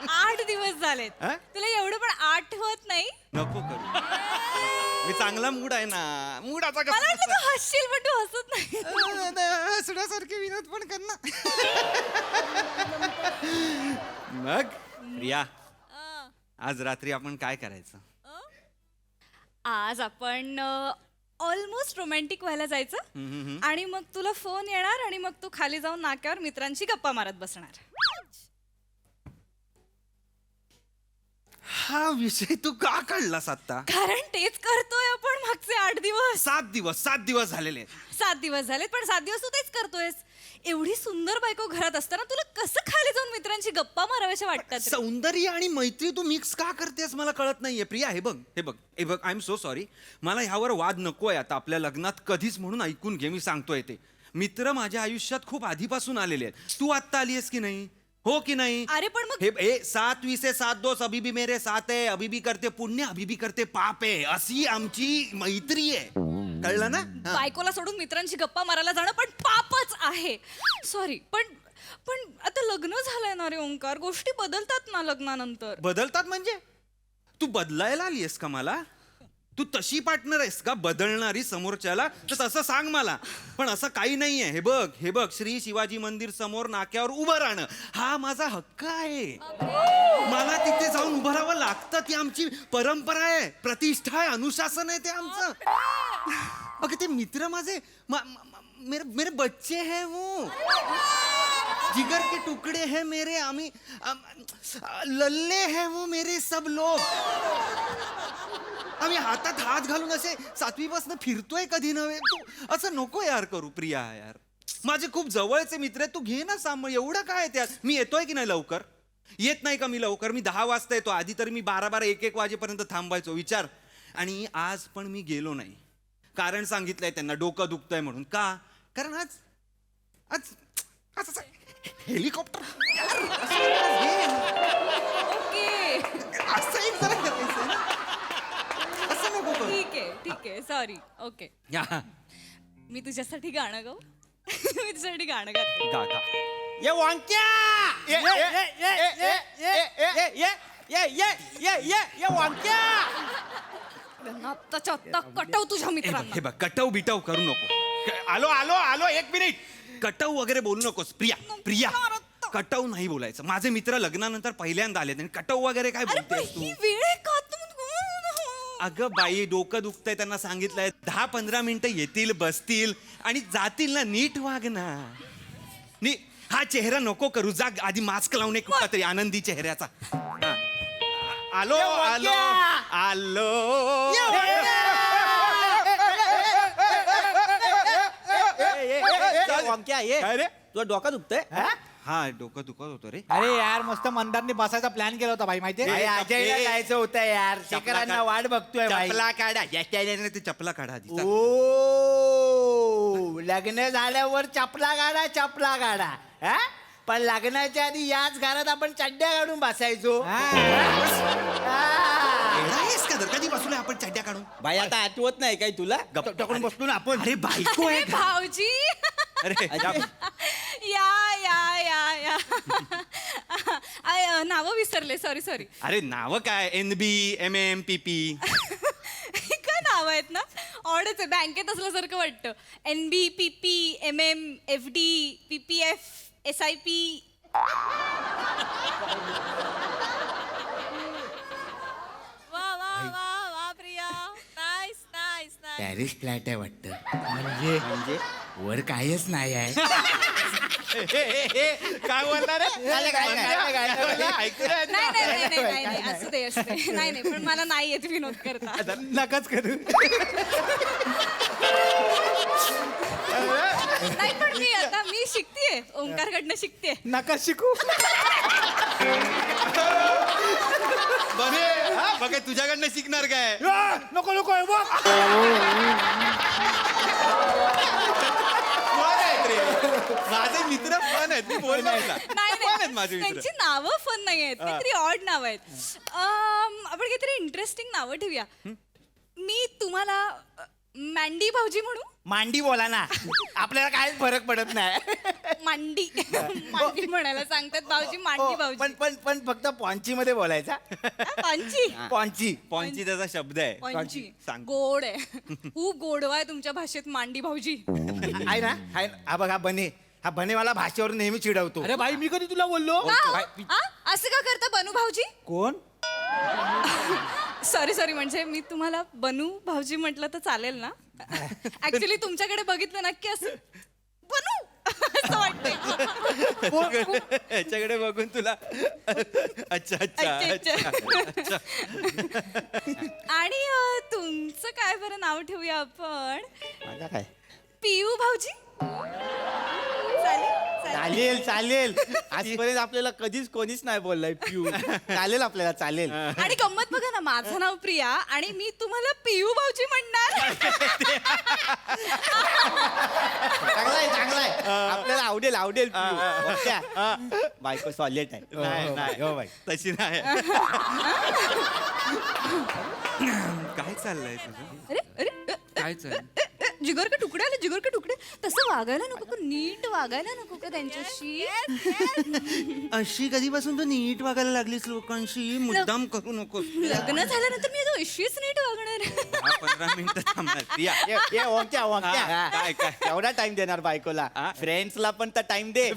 8 दिवस झालेत. हा? तुला एवढं पण आठवत नाही? नको करू. मी चांगला मूड आहे ना. मूडाचा मला वाटलं तू हसशील पण तू हसत नाही. हसण्यासारखे विनोद पण कर ना. मग प्रिया, आज रात्री आपण काय करायचं? आज आपण ऑलमोस्ट रोमॅन्टिक व्हायला जायचं आणि मग तुला फोन येणार आणि मग तू खाली जाऊन नाक्यावर मित्रांची गप्पा मारत बसणार. हा विषय तू का काढलास आता? कारण तेच करतोय आपण मागचे 8 दिवस. 7 दिवस झालेले आहेत. 7 दिवस झालेत, पण 7 दिवस तू तेच करतोयस. एवढी सुंदर बायको घरात असताना तुला कसं खाली जाऊन मित्रांची गप्पा माराव्याच्या वाटतात रे? सौंदर्य आणि मैत्री तू मिक्स का करतेस मला कळत नाहीये. प्रिया, हे बघ आय एम सो सॉरी. मला ह्यावर वाद नकोय आता आपल्या लग्नात कधीच. म्हणून ऐकून घे, मी सांगतोय ते. मित्र माझ्या आयुष्यात खूप आधीपासून आलेले आहेत. तू आत्ता आलीयस की नाही? हो की नाही? अरे पण मग हे 7 20 7 2 अभी भी मेरे साथ है. अभी भी करते पुण्य, अभी भी करते पाप आहे. अशी आमची मैत्री आहे. कळलं ना? बायकोला सोडून मित्रांची गप्पा मारायला जाणं पण पापच आहे. सॉरी, पण पण आता लग्न झालंय ना रे ओंकार, गोष्टी बदलतात ना लग्नानंतर. बदलतात म्हणजे तू बदलायला आलीयस का मला? तू तशी पार्टनर आहेस का बदलणारी समोरच्याला? तर तसं सांग मला. पण असं काही नाहीये. हे बघ श्री शिवाजी मंदिर समोर नाक्यावर उभं राहणं हा माझा हक्क आहे. मला तिथे जाऊन उभं राहावं लागतं. ती आमची परंपरा आहे, प्रतिष्ठा आहे, अनुशासन आहे ते आमचं. अगं ते मित्र माझे मेरे बच्चे हैं वो, जिगर के टुकड़े हैं मेरे. आम्ही लल्ले हैं वो मेरे सब लोग. आम्ही हातात हात घालून असे 7वीपासून फिरतोय कधी नव्हे. तू असं नको यार करू प्रिया. यार माझे खूप जवळचे मित्र आहेत, तू घे ना सांभाळ. एवढं काय त्यात? मी येतोय की नाही लवकर? येत नाही का मी लवकर? मी 10 वाजता येतो. आधी तर मी 12-12, 1-1 वाजेपर्यंत थांबायचो. विचार. आणि आज पण मी गेलो नाही. कारण सांगितलंय त्यांना, डोकं दुखतंय म्हणून. का? कारण आज आज आज असं हेलिकॉप्टर ओके, असं एक जरा करायचं ना. असं नको करू. ठीक आहे सॉरी. ओके, मी तुझ्यासाठी गाणं गाऊ? मी तुझ्यासाठी गाणं गाते. गा गा. ये वांक्या ये वांक्या. आत्ताच्या आत्ता कटव तुझ्या मित्रांना. हे बघ कटव बिटव करू नको. आलो 1 मिनिट. कटव वगैरे बोलू नकोस प्रिया. कटव नाही बोलायचं. माझे मित्र लग्नानंतर पहिल्यांदा आले आणि कटव वगैरे काय अरे पण बोलतेस तू? ही वेळ आहे का? अगं बाई, डोकं दुखतंय, त्यांना सांगितलंय 10-15 मिनिटं येतील, बसतील आणि जातील ना. नीट वाग ना. हा चेहरा नको करू. जा आधी मास्क लावून एक कुठला तरी आनंदी चेहऱ्याचा. हा. आलो. वांक्या ये. काय रे? तुझं डोकं दुखतंय? हा डोकं दुखत होतं रे. अरे यार मस्त मंदारने बसायचा प्लॅन केला होता भाई, माहितीये? ए, अजयला जायचं होतं यार. शेखरांना वाट बघतोय भाई. चपला काढा. तू चपला काढा आधी. चल. ओ लग्न झाल्यावर चपला काढा हा? पण लग्नाच्या आधी याच घरात आपण चड्ड्या काढून बसायचो. येडा आहेस का? कधी बसलोय आपण चड्ड्या काढून? बाई आता आठवत नाही काय तुला? टाकून बसलो ना आपण. अरे बायको आहे का? भाऊजी अरे या नावं विसरले. सॉरी. अरे नाव काय? NB MM PP. काय नाव आहेत ना? ऑडच आहे, बँकेत असल्यासारखं वाटतं. NB PP MM FD PPF SIP. वा प्रिया. नाईस. पॅरिस फ्लॅट आहे वाटतं. म्हणजे वर कायच नाही आहे. काय बोलणार रे? नाही असू दे. नाही पण मला नाही येत विनोद करता. नकाच करू. नाही पण मी शिकतेय, ओंकारकडनं शिकतेय. नका शिकू. बघ तुझ्याकडनं शिकणार काय? नको माझे मित्र पण आहेत. मी बोलणार ना. नाही माझे मित्र. त्यांची नावं फन नाही आहेत, काहीतरी ऑड नाव आहेत. आपण काहीतरी इंटरेस्टिंग नावं ठेवूया. मी तुम्हाला मँडी भाऊजी म्हणू? मांडी बोला ना. आपल्याला काय फरक पडत नाही. मांडी म्हणायला सांगतात भाऊजी. मांडी भाऊजी. पण फक्त पॉन्ची मध्ये बोलायचा. पॉन्ची पॉन्ची त्याचा शब्द आहे. पॉन्ची सांग. गोड आहे. खूप गोडवा आहे तुमच्या भाषेत मांडी भाऊजी. आहे ना. हा बघा बने. हा बने मला भाषेवर नेहमी चिडवतो. अरे भाई मी कधी तुला बोललो? असं का करता बनू भाऊजी? कोण? सॉरी म्हणजे मी तुम्हाला बनू भाऊजी म्हटलं तर चालेल ना? ऍक्च्युली तुमच्याकडे बघितलं नक्की असं बनू असं वाटतंय. याच्याकडे बघून तुला अच्छा. आणि तुमचं काय बरं नाव ठेवूया आपण? माझा काय? पियू भाऊजी चालेल. आजपर्यंत आपल्याला कधीच कोणीच नाही बोललाय पिऊ. चालेल आपल्याला, चालेल. आणि गंमत बघा ना, माझं नाव प्रिया आणि मी तुम्हाला पियू भाऊजी म्हणणार. चांगलाय. आपल्याला आवडेल पिऊ. बायको सॉलिड आहे. नाही हो बाई. तशी नाही. काय चाललंय तुझं? अरे काय चाललंय? जिगर के तुकडे आले, जिगर के तुकडे. तसं वागायला नको का? नीट वागायला नको का त्यांच्याशी? अशी कधीपासून तू नीट वागायला लागलीस लोकांशी? मुद्दाम करू नकोस. लग्न झाल्यानंतर मी आता अशीच नीट वागणार. 15 मिनिटं थांबणार प्रिया. काय काय एवढा टाइम देणार बायकोला? फ्रेंड्सला पण तर टाइम दे.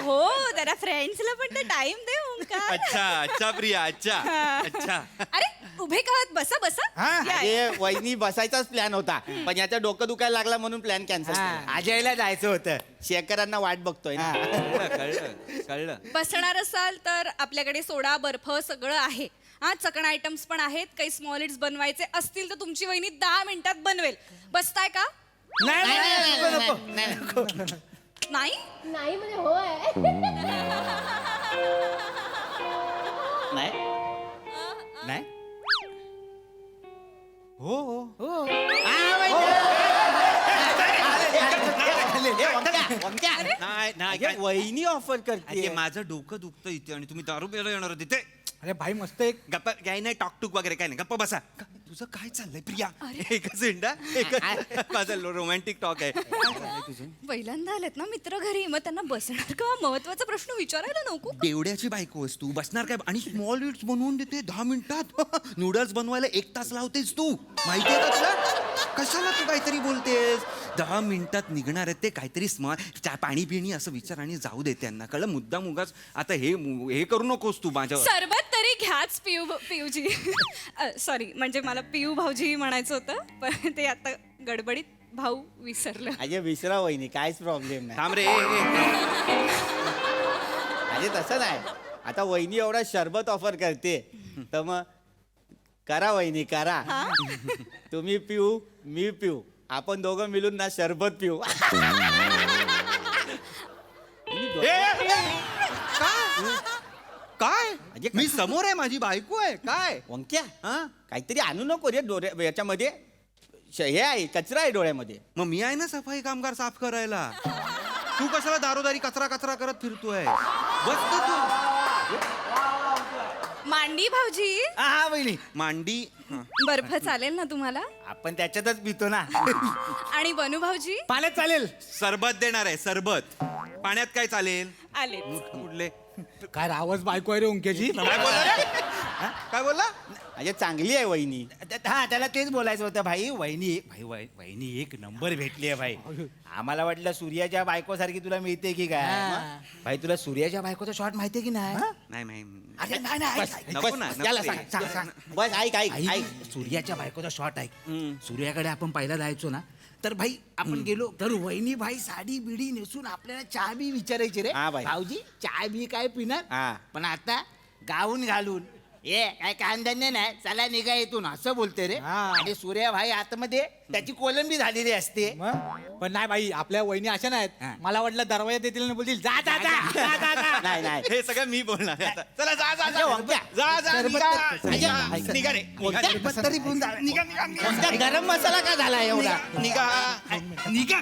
हो, त्याला फ्रेंड्सला पण तर टाइम दे ओंकार. अच्छा अच्छा प्रिया, अच्छा अच्छा. अरे उभे का आहात? बसा बसा. या, या. अरे वहिनी बसायचाच प्लॅन होता, पण याचा डोकं दुखायला लागला म्हणून प्लॅन कॅन्सल. अजयला जायचं होतं, शेखरांना वाट बघतोय ना. कळलं कळलं. बसणार असाल तर आपल्याकडे सोडा बर्फ सगळं आहे. हा, चकणा आयटम्स पण आहेत. काही स्मॉल इट्स बनवायचे असतील तर तुमची वहिनी 10 मिनिटात बनवेल. बसताय का? नाही नाही म्हणजे होय. नाही नाही वहिनी ऑफर करते. माझं डोकं दुखतं इथे आणि तुम्ही दारू प्यायला येणार तिथे. अरे भाई मस्त एक गप्पा काय नाही, टॉक टूक वगैरे काय नाही, गप्पा बसा. तुझं काय चाललंय प्रिया? एकच मिनिट, माझा रोमॅन्टिक टॉक आहे. पहिल्यांदा आलेत ना मित्र घरी, मग त्यांना बसणार का? महत्वाचा प्रश्न विचारायला नको. बेवड्याची बायको आहेस तू, बसणार काय? आणि स्मॉल इट्स बनवून देते 10 मिनिटात. नूडल्स बनवायला 1 तास लावतेस तू, माहितीये का तुला? कशाला तू काहीतरी बोलतेस? 10 मिनिटात निघणार आहे ते काहीतरी पाणी पिणी असं विचार आणि जाऊ दे त्यांना. कळलं? मुद्दाम उगाच आता हे करू नकोस तू माझ्यावर. सरबत तरी घ्याच पिऊजी. सॉरी, म्हणजे मला पिऊ भाऊजी म्हणायचं होतं, पण ते आता गडबडीत भाऊ विसरलं. अजय विसरा वहिनी, काहीच प्रॉब्लेम नाही. थांब रे. अजय तसं नाही, आता वहिनी एवढा शरबत ऑफर करते तर मग करा वहिनी करा. तुम्ही पिऊ, मी पिऊ, आपण दोघं मिळून ना शरबत पिऊ. काय? मी समोर आहे, माझी बायको आहे. काय वंक्या काहीतरी आणू नको रे याच्यामध्ये. हे आहे, कचरा आहे डोळ्यामध्ये. मग मी आहे ना सफाई कामगार साफ करायला. तू कशाला दारोदारी कचरा कचरा करत फिरतोय? बस तू. मांडी भाऊजी, हा वहिनी, मांडी. बर्फ चालेल ना तुम्हाला? आपण त्याच्यातच पितो ना. आणि बनू भाऊजी पाण्यात चालेल. सरबत देणार आहे, सरबत. पाण्यात काय चालेल? आले. कुठले? काय रावच बायको आहे रे ओंक्याची. काय बोलला रे? काय बोलला? अजय चांगली आहे वहिनी. हा त्याला तेच बोलायचं होतं भाई. वहिनी एक नंबर भेटली आहे भाई. आम्हाला वाटलं सूर्याच्या बायकोसारखी तुला मिळते की काय. भाई तुला सूर्याच्या बायकोचा शॉट माहितीये की नाही? नाही अरे नाही नको ना, त्याला नको रे. सांग. बस ऐक ऐक ऐक. ऐक, सूर्याच्या बायकोचा शॉट ऐक. सूर्याकडे आपण पहिला जायचो ना, तर भाई आपण गेलो तर वहिनी भाई साडी बिडी नेसून आपल्याला चहा बी विचारायची रे. हा भाई. भाऊजी चहा बी काय पिणार. हा. पण आता गाऊन घालून ये काय कांदन्य नाही, चला निघा येतून असं बोलते रे. आणि सूर्या भाई आतमध्ये त्याची कोलंबी झालेली असते. पण नाही भाई, आपल्या वहिनी अशा नाहीत. मला वाटलं दरवाजा येतील आणि बोलतील जा जा जा जा, जा, जा. नाही नाही हे सगळं मी बोलणार आता. चला जा जा अजय, जा वंक्या. जा निघा. निघा रे. सरबत तरी पिऊन जा. वंक्या, गरम मसाला का झाला एवढा? निघा.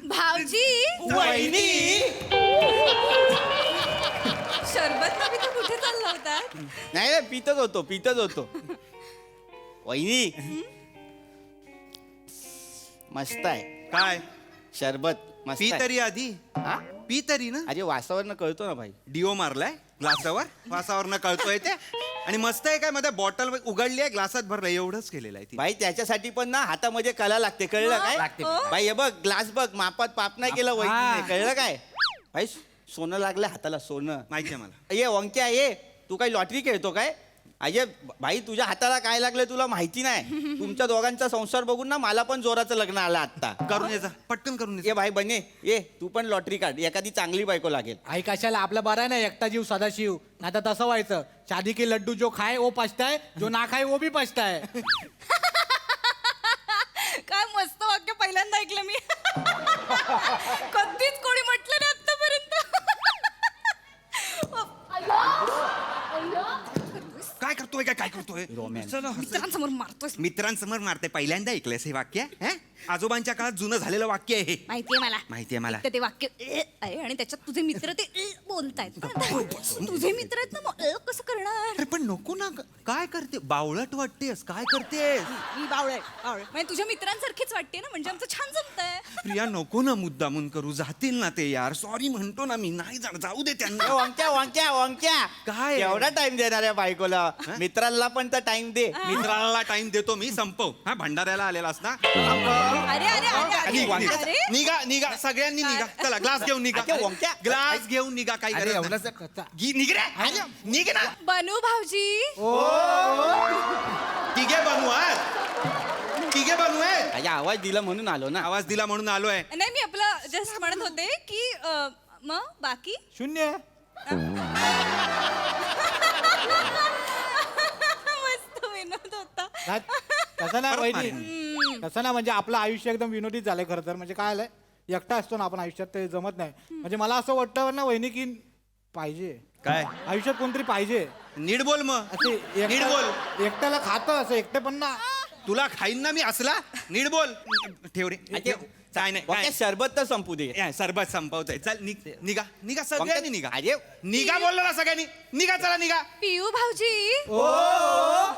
भाऊजी, वहिनी शरबत नव्हे तर कुठे चालला होता? नाही रे, पितच होतो. वहिनी मस्त आहे. काय? शरबत मस्त पी आहे. तरी आधी. हा? पी तरी ना. अरे वासावरनं कळतो ना भाई. डिओ मारलाय ग्लासावर, वासावरनं कळतोय ते. आणि मस्त आहे काय, मध्ये बॉटल उघडली आहे, ग्लासात भरलं, एवढंच केलेलं आहे ती. भाई त्याच्यासाठी पण ना हातामध्ये कला लागते, कळलं काय? भाई हे बघ, ग्लास बघ, मापात पाप नाही केलं वहिनीने, कळलं काय? भाई सोनं लागलं हाताला, सोनं. माहिती आहे मला. ये वंक्या ये, तू काही लॉटरी खेळतो काय? अजय भाई, तुझ्या हाताला काय लागलंय तुला माहिती नाही. तुमच्या दोघांचा संसार बघून ना मला पण जोराचं लग्न आलं आता. करून ये जा, पटकन करून ये भाई बने, ये तू पण लॉटरी काढ, एखादी चांगली बायको लागेल. आई कशाला, आपला बरा आहे ना एकटा जीव सदाशिव. नाही तर तसं व्हायचं, शादी के लड्डू जो खाए वो पछताए, जो ना खाए वो भी पछताए. काय मस्त वाक्य पहिल्यांदा ऐकलं मी. कधीच कोणी म्हटलं नाही आतापर्यंत. काय करतोय काय करतोय? चला, मित्रांसमोर मारतोय. मित्रांसमोर मारते. पहिल्यांदा ऐकलंयस हे वाक्य? आजोबांच्या काळात जुनं झालेलं वाक्य आहे हे. माहितीये मला. माहितीये मला. ते वाक्य आहे आणि त्याच्यात तुझे मित्र ते बोलतायत पण आता तुझे मित्र आहेत ना मग कसं करणार? अरे पण नको ना, काय करते? बावळट वाटतेस, काय करतेस? मी बावळे म्हणजे तुझ्या मित्रांसारखीच वाटते ना, म्हणजे आमचं छान जमतंय. प्रिया नको ना मुद्दामून करू, जातील ना ते यार. सॉरी म्हणतो ना मी, नाही जाणार, जाऊ दे त्यांना. वांक्या काय? एवढा टाइम देणार आहे बायकोला? मित्रांना पण तर टाइम दे. मित्राला टाइम देतो मी, संपव. हा भंडाऱ्याला आलेलास ना? अरे अरे अरे अरे अरे निघा निघा, सगळ्यांनी निघा. चला ग्लास घेऊन निघा. अरे वांक्या. ग्लास घेऊन निघा. काही गरज नाही. निघ रे, निघ ना. बनू भाऊजी तिघे बनू आहेत, तिघे बनू आहेत. अरे आवाज दिला म्हणून आलो ना. आवाज दिला म्हणून आलोय. नाही मी आपलं जस्ट म्हणत होते की मग बाकी शून्य. मस्त विनोद होता. तसं ना परत वहिनी, तसं ना म्हणजे आपलं आयुष्य एकदम विनोदीच झालंय खरं तर. म्हणजे काय आलंय, एकटा असतो ना आपण आयुष्यात, ते जमत नाही. म्हणजे मला असं वाटतं ना वहिनी की पाहिजे काय आयुष्यात कोणतरी पाहिजे. नीट बोल मग. असे नीट बोल. एकट्याला खातं असं एकटे पण ना. तुला खाईन ना मी असला. नीट बोल. ठेव रे. काय नाही, वांक्या, काय सरबत तर संपू दे. सरबत संपवतोय. चल निघा निघा, सगळ्यांनी निघा. अरे निघा बोललो ना सगळ्यांनी. निघा, चला निघा. पियू भाऊजी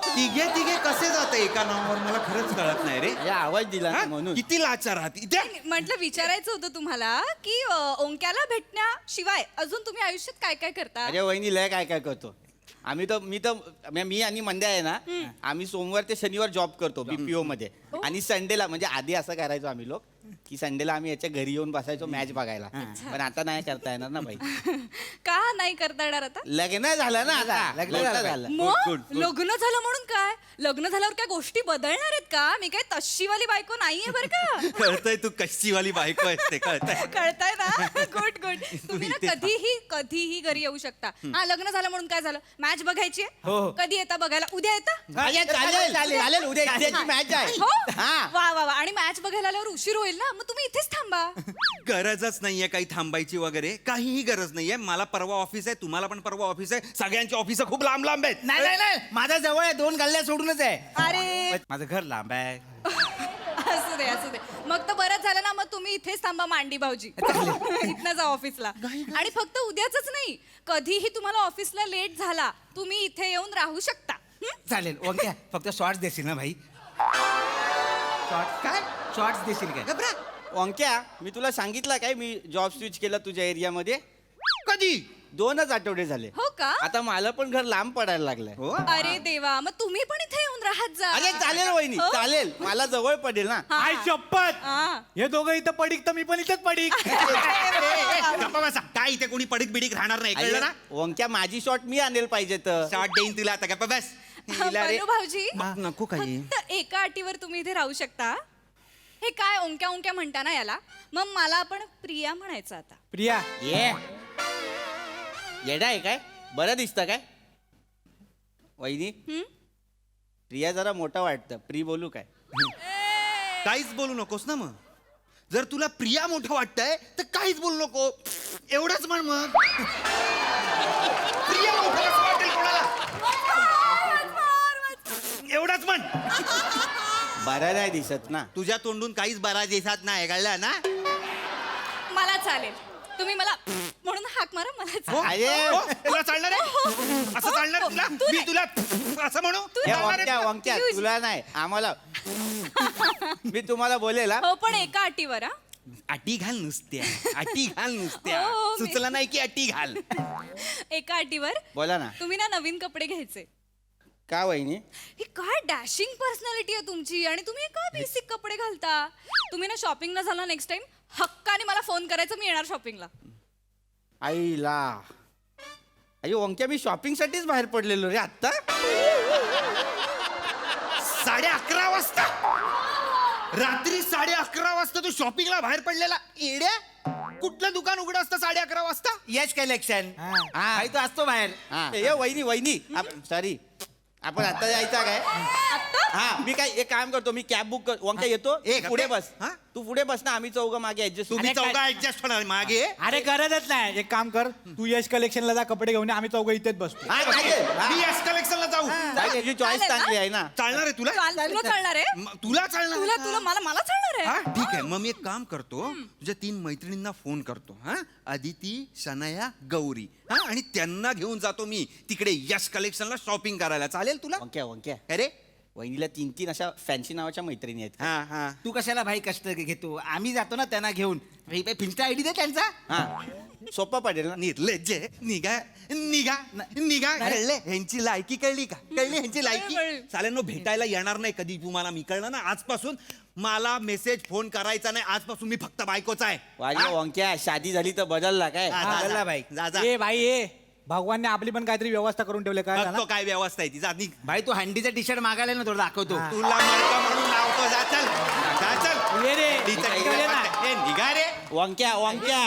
तिघे तिघे कसे जाते एका नावावर, मला खरंच कळत नाही रे. अरे आवाज दिला हा? ना म्हणून. किती लाचार आहात इथे. म्हटलं विचारायचं होतं तुम्हाला की ओंक्याला भेटण्याशिवाय अजून तुम्ही आयुष्यात काय काय करता? अरे वहिनी लय काय काय करतो आम्ही. मी आणि मंद्या आहे ना, आम्ही सोमवार ते शनिवार जॉब करतो BPO मध्ये. आणि संडेला, म्हणजे आधी असं करायचो आम्ही लोक की संडेला आम्ही याच्या घरी येऊन बसायचो मॅच बघायला. पण आता नाही करता येणार ना बाई. का नाही करता येणार आता? लग्न झालं ना आता. लग्न झालं. मग लग्न झालं म्हणून काय? लग्न झाल्यावर काय गोष्टी बदलणार आहेत का? मी काय तशीवाली बायको नाहीये बरं का. कळतंय तू कशीवाली बायको आहेस ते, कळतंय. कळताय ना? Good good. तुम्ही ना कधीही घरी येऊ शकता. हा, लग्न झालं म्हणून काय झालं? मॅच बघायची आहे? कधी येता बघायला? उद्या येता? चालेल उद्या उद्याची मॅच आहे. हो? हा. वा वा वा. आणि मॅच बघायला आल्यावर उशीर होईल ना, मग तुम्ही इथेच थांबा. गरजच नाहीये काही थांबायची वगैरे, काहीही गरज नाहीये. मला परवा ऑफिस आहे, तुम्हाला पण परवा ऑफिस आहे. सगळ्यांची ऑफिस खूप लांब लांब आहेत. नाही माझा जवळ आहे, 2 गल्ल्या सोडूनच आहे. अरे माझं घर लांब आहे. असू दे. मग तर बरंच झालं ना, मग तुम्ही इथेच थांबा मांडी भाऊजी. इथनं जा ऑफिसला. आणि फक्त उद्याच नाही, कधीही तुम्हाला ऑफिसला लेट झाला, तुम्ही इथे येऊन राहू शकता. चालेल. ओके, फक्त शॉर्ट्स देशील ना भाई? शॉर्ट्स काय? शॉर्ट्स देशील काय? वांक्या, मी तुला सांगितलं काय मी जॉब स्विच केला तुझ्या एरियामध्ये? कधी? 2च आठवडे झाले. हो का? आता मला पण घर लांब पडायला लागलंय. हो. अरे देवा, मग तुम्ही पण इथे येऊन राहत जा. अरे चालेल वहिनी, हो? चालेल. मला जवळ पडेल ना. हा. आई शपथ, हा. हे दोघं इथं पडीक तर मी पण इथंच पडीक. गप्पा बसा. काय इथे कोणी पडीक बिडीक राहणार नाही, कळलं ना? वंक्या, माझी शॉट मी आणेल पाहिजे तर. शॉर्ट देईन तुला आता. गप्पा बस. बनू भाऊजी, नको काही. फक्त एका अटीवर तुम्ही इथे राहू शकता. हे काय ओंक्या म्हणता ना याला, मग मला आपण प्रिया म्हणायचं आता. प्रिया, ये येडा आहे काय? बरं दिसतं काय वहिनी? प्रिया जरा मोठा वाटतं. प्री बोलू काय? काहीच बोलू नकोस ना मग. जर तुला प्रिया मोठं वाटतंय तर काहीच बोलू नको. एवढंच म्हण मग. प्रिया मोठं कसं वाटेल कोणाला? एवढंच म्हण. बरं नाही दिसत ना. तुझ्या तोंडून काहीच बरा दिसत नाही, कळलं ना? मला चालेल, तुम्ही मला म्हणून हाक मारा. मला चालेल. अरे हो? तुला चालणार आहे? असं चालणार तुला? मी तुला असं म्हणू? हे वांक्या तुला नाही, आम्हाला. मी तुम्हाला बोलेल हा. हो, पण एका अटीवर. हा, अटी घाल नुसत्या. अटी घाल नुसत्या. हो, मी- सुचलं नाही की अटी घाल. एका अटीवर. बोला ना. तुम्ही ना नवीन कपडे घ्यायचे. का वहिनी? ही काय डॅशिंग पर्सनॅलिटी आहे तुमची, आणि तुम्ही काय बेसिक कपडे घालता. तुम्ही ना शॉपिंग न झाला नेक्स्ट टाइम हक्काने मला फोन करायचं, मी येणार शॉपिंगला. आईला अरे वंक्या, मी शॉपिंग साठीच बाहेर पडलेलो रे आत्ता. 11:30 वाजता, रात्री 11:30 वाजता तू शॉपिंगला बाहेर पडलेला येड्या. कुठलं दुकान उघडं असतं 11:30 वाजता? यश कलेक्शन. हा. भाई तो असतो बाहेर. हा. ए, वहिनी सॉरी, आपण आता जायचा काय? वाटतं हा मी काय एक काम करतो, मी कॅब बुक वंक्या येतो एक पुढे हप्ते? बस. हा? तू पुढे बस ना, आम्ही चौघं मागे ऍडजस्ट. तुम्ही चौघा ऍडजस्ट होणार मागे. अरे गरजच नाही, एक काम कर, तू यश कलेक्शनला जा, कपडे घेऊन ये, आम्ही चौघं इथेच बसतो. मी एस कलेक्शनला जाऊ. तुझी चॉईस चालेल ना? चांगली आहे ना. चालणार आहे तुला? तुला चालणार आहे तुला चालणार तुला आहे का? तुला मला चालणार आहे हा ठीक आहे, मग मी एक काम करतो, तुझ्या 3 मैत्रिणींना फोन करतो. हा, अदिती, शनया, गौरी. हा, आणि त्यांना घेऊन जातो मी तिकडे यश कलेक्शनला शॉपिंग करायला. चालेल तुला? वंक्या अरे वहिनीला 3 अशा फॅन्सी नावाच्या मैत्रिणी आहेत. हा हा तू कशाला भाई कष्ट घेतो, आम्ही जातो ना त्यांना घेऊन. फिल्टर आयडी दे त्यांचा. हा सोपं पडेल ना. निर्लज्ज आहे. निघा निघा निघा. कळले ह्यांची लायकी कळली का? कळली ह्यांची लायकी. चालेल ना, भेटायला येणार नाही कधी तुम्हाला, मी कळलं ना. आजपासून मला मेसेज फोन करायचा नाही, आजपासून मी फक्त बायकोचा आहे. वाजवा वंक्या, शादी झाली तर बदलला काय? हा, जा, बदलला जा. बाई. जा जा. ए भाई ए, भगवानने आपली पण काहीतरी व्यवस्था करून ठेवले काय बघतो काय व्यवस्था आहे ती. जा निघ. भाई तू हंडीचा टी शर्ट मागायला ना, थोडं दाखवतो. तुला मडका म्हणून लावतो. जा चल. जा चल. ये रे, हंडीचा इकडे ये ना. ए, निघा रे. वंक्या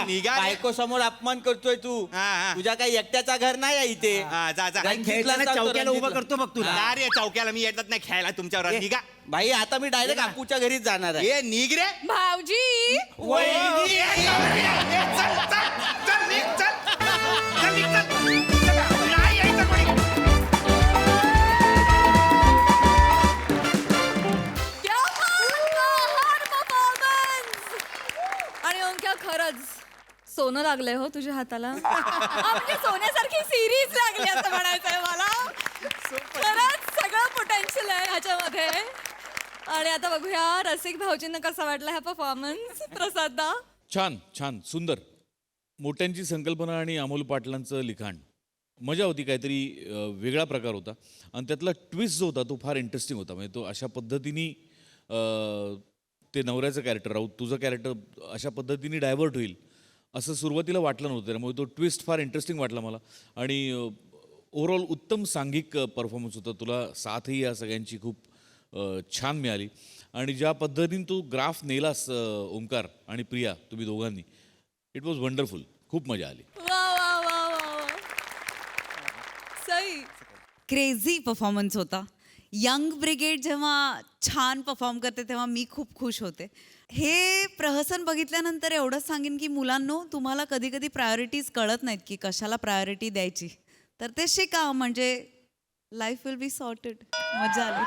निघा रे. बायको समोर अपमान करतोय तू. हा, हा. तुझ्या काही एकट्याचा घर नाही आहे इथे. हा, जा जा. रणजितला खेळताना सांगतो, चौक्याला उभं रणजितला. करतो बघ तुला. जा रे चौक्याला, मी येतात नाही खेळायला तुमच्यावर. निघा. भाई आता मी डायरेक्ट अप्पूच्या घरीच जाणार आहे. ए निघ रे. भाऊजी वहिनी. ए, चल चल चल निघ चल. चल निघ चल. चला, नाही यायचं कोणी. आणि ओंक्या खरंच सोनं लागलंय हो तुझ्या हाताला. म्हणजे सोन्यासारखी सिरीज लागली असं म्हणायचंय मला. खरंच सगळं पोटेन्शियल आहे ह्याच्यामध्ये. आणि आता बघूया रसिक भाऊजींना कसा वाटला हा परफॉर्मन्स. प्रसादा छान छान सुंदर. मोठ्यांची संकल्पना आणि अमोल पाटलांचं लिखाण, मजा होती. काहीतरी वेगळा प्रकार होता आणि त्यातला ट्विस्ट जो होता तो फार इंटरेस्टिंग होता. म्हणजे तो अशा पद्धतीने ते नवऱ्याचं कॅरेक्टर राहू, तुझं कॅरेक्टर अशा पद्धतीने डायव्हर्ट होईल असं सुरुवातीला वाटलं नव्हतं. त्यामुळे तो ट्विस्ट फार इंटरेस्टिंग वाटला मला. आणि ओव्हरऑल उत्तम सांघिक परफॉर्मन्स होता. तुला साथही या सगळ्यांची खूप छान मिळाली. आणि ज्या पद्धतीने तू ग्राफ नेलास ओंकार आणि प्रिया, तुम्ही दोघांनी, इट वॉज वंडरफुल. खूप मजा आली. वा वा वा वा वा. सई क्रेझी परफॉर्मन्स होता. यंग ब्रिगेड जेव्हा छान परफॉर्म करते तेव्हा मी खूप खुश होते. हे प्रहसन बघितल्यानंतर एवढंच सांगेन की मुलांनो, तुम्हाला कधी कधी प्रायोरिटीज कळत नाहीत की कशाला प्रायोरिटी द्यायची, तर ते शिका, म्हणजे लाईफ विल बी सॉर्टेड. मजा आली.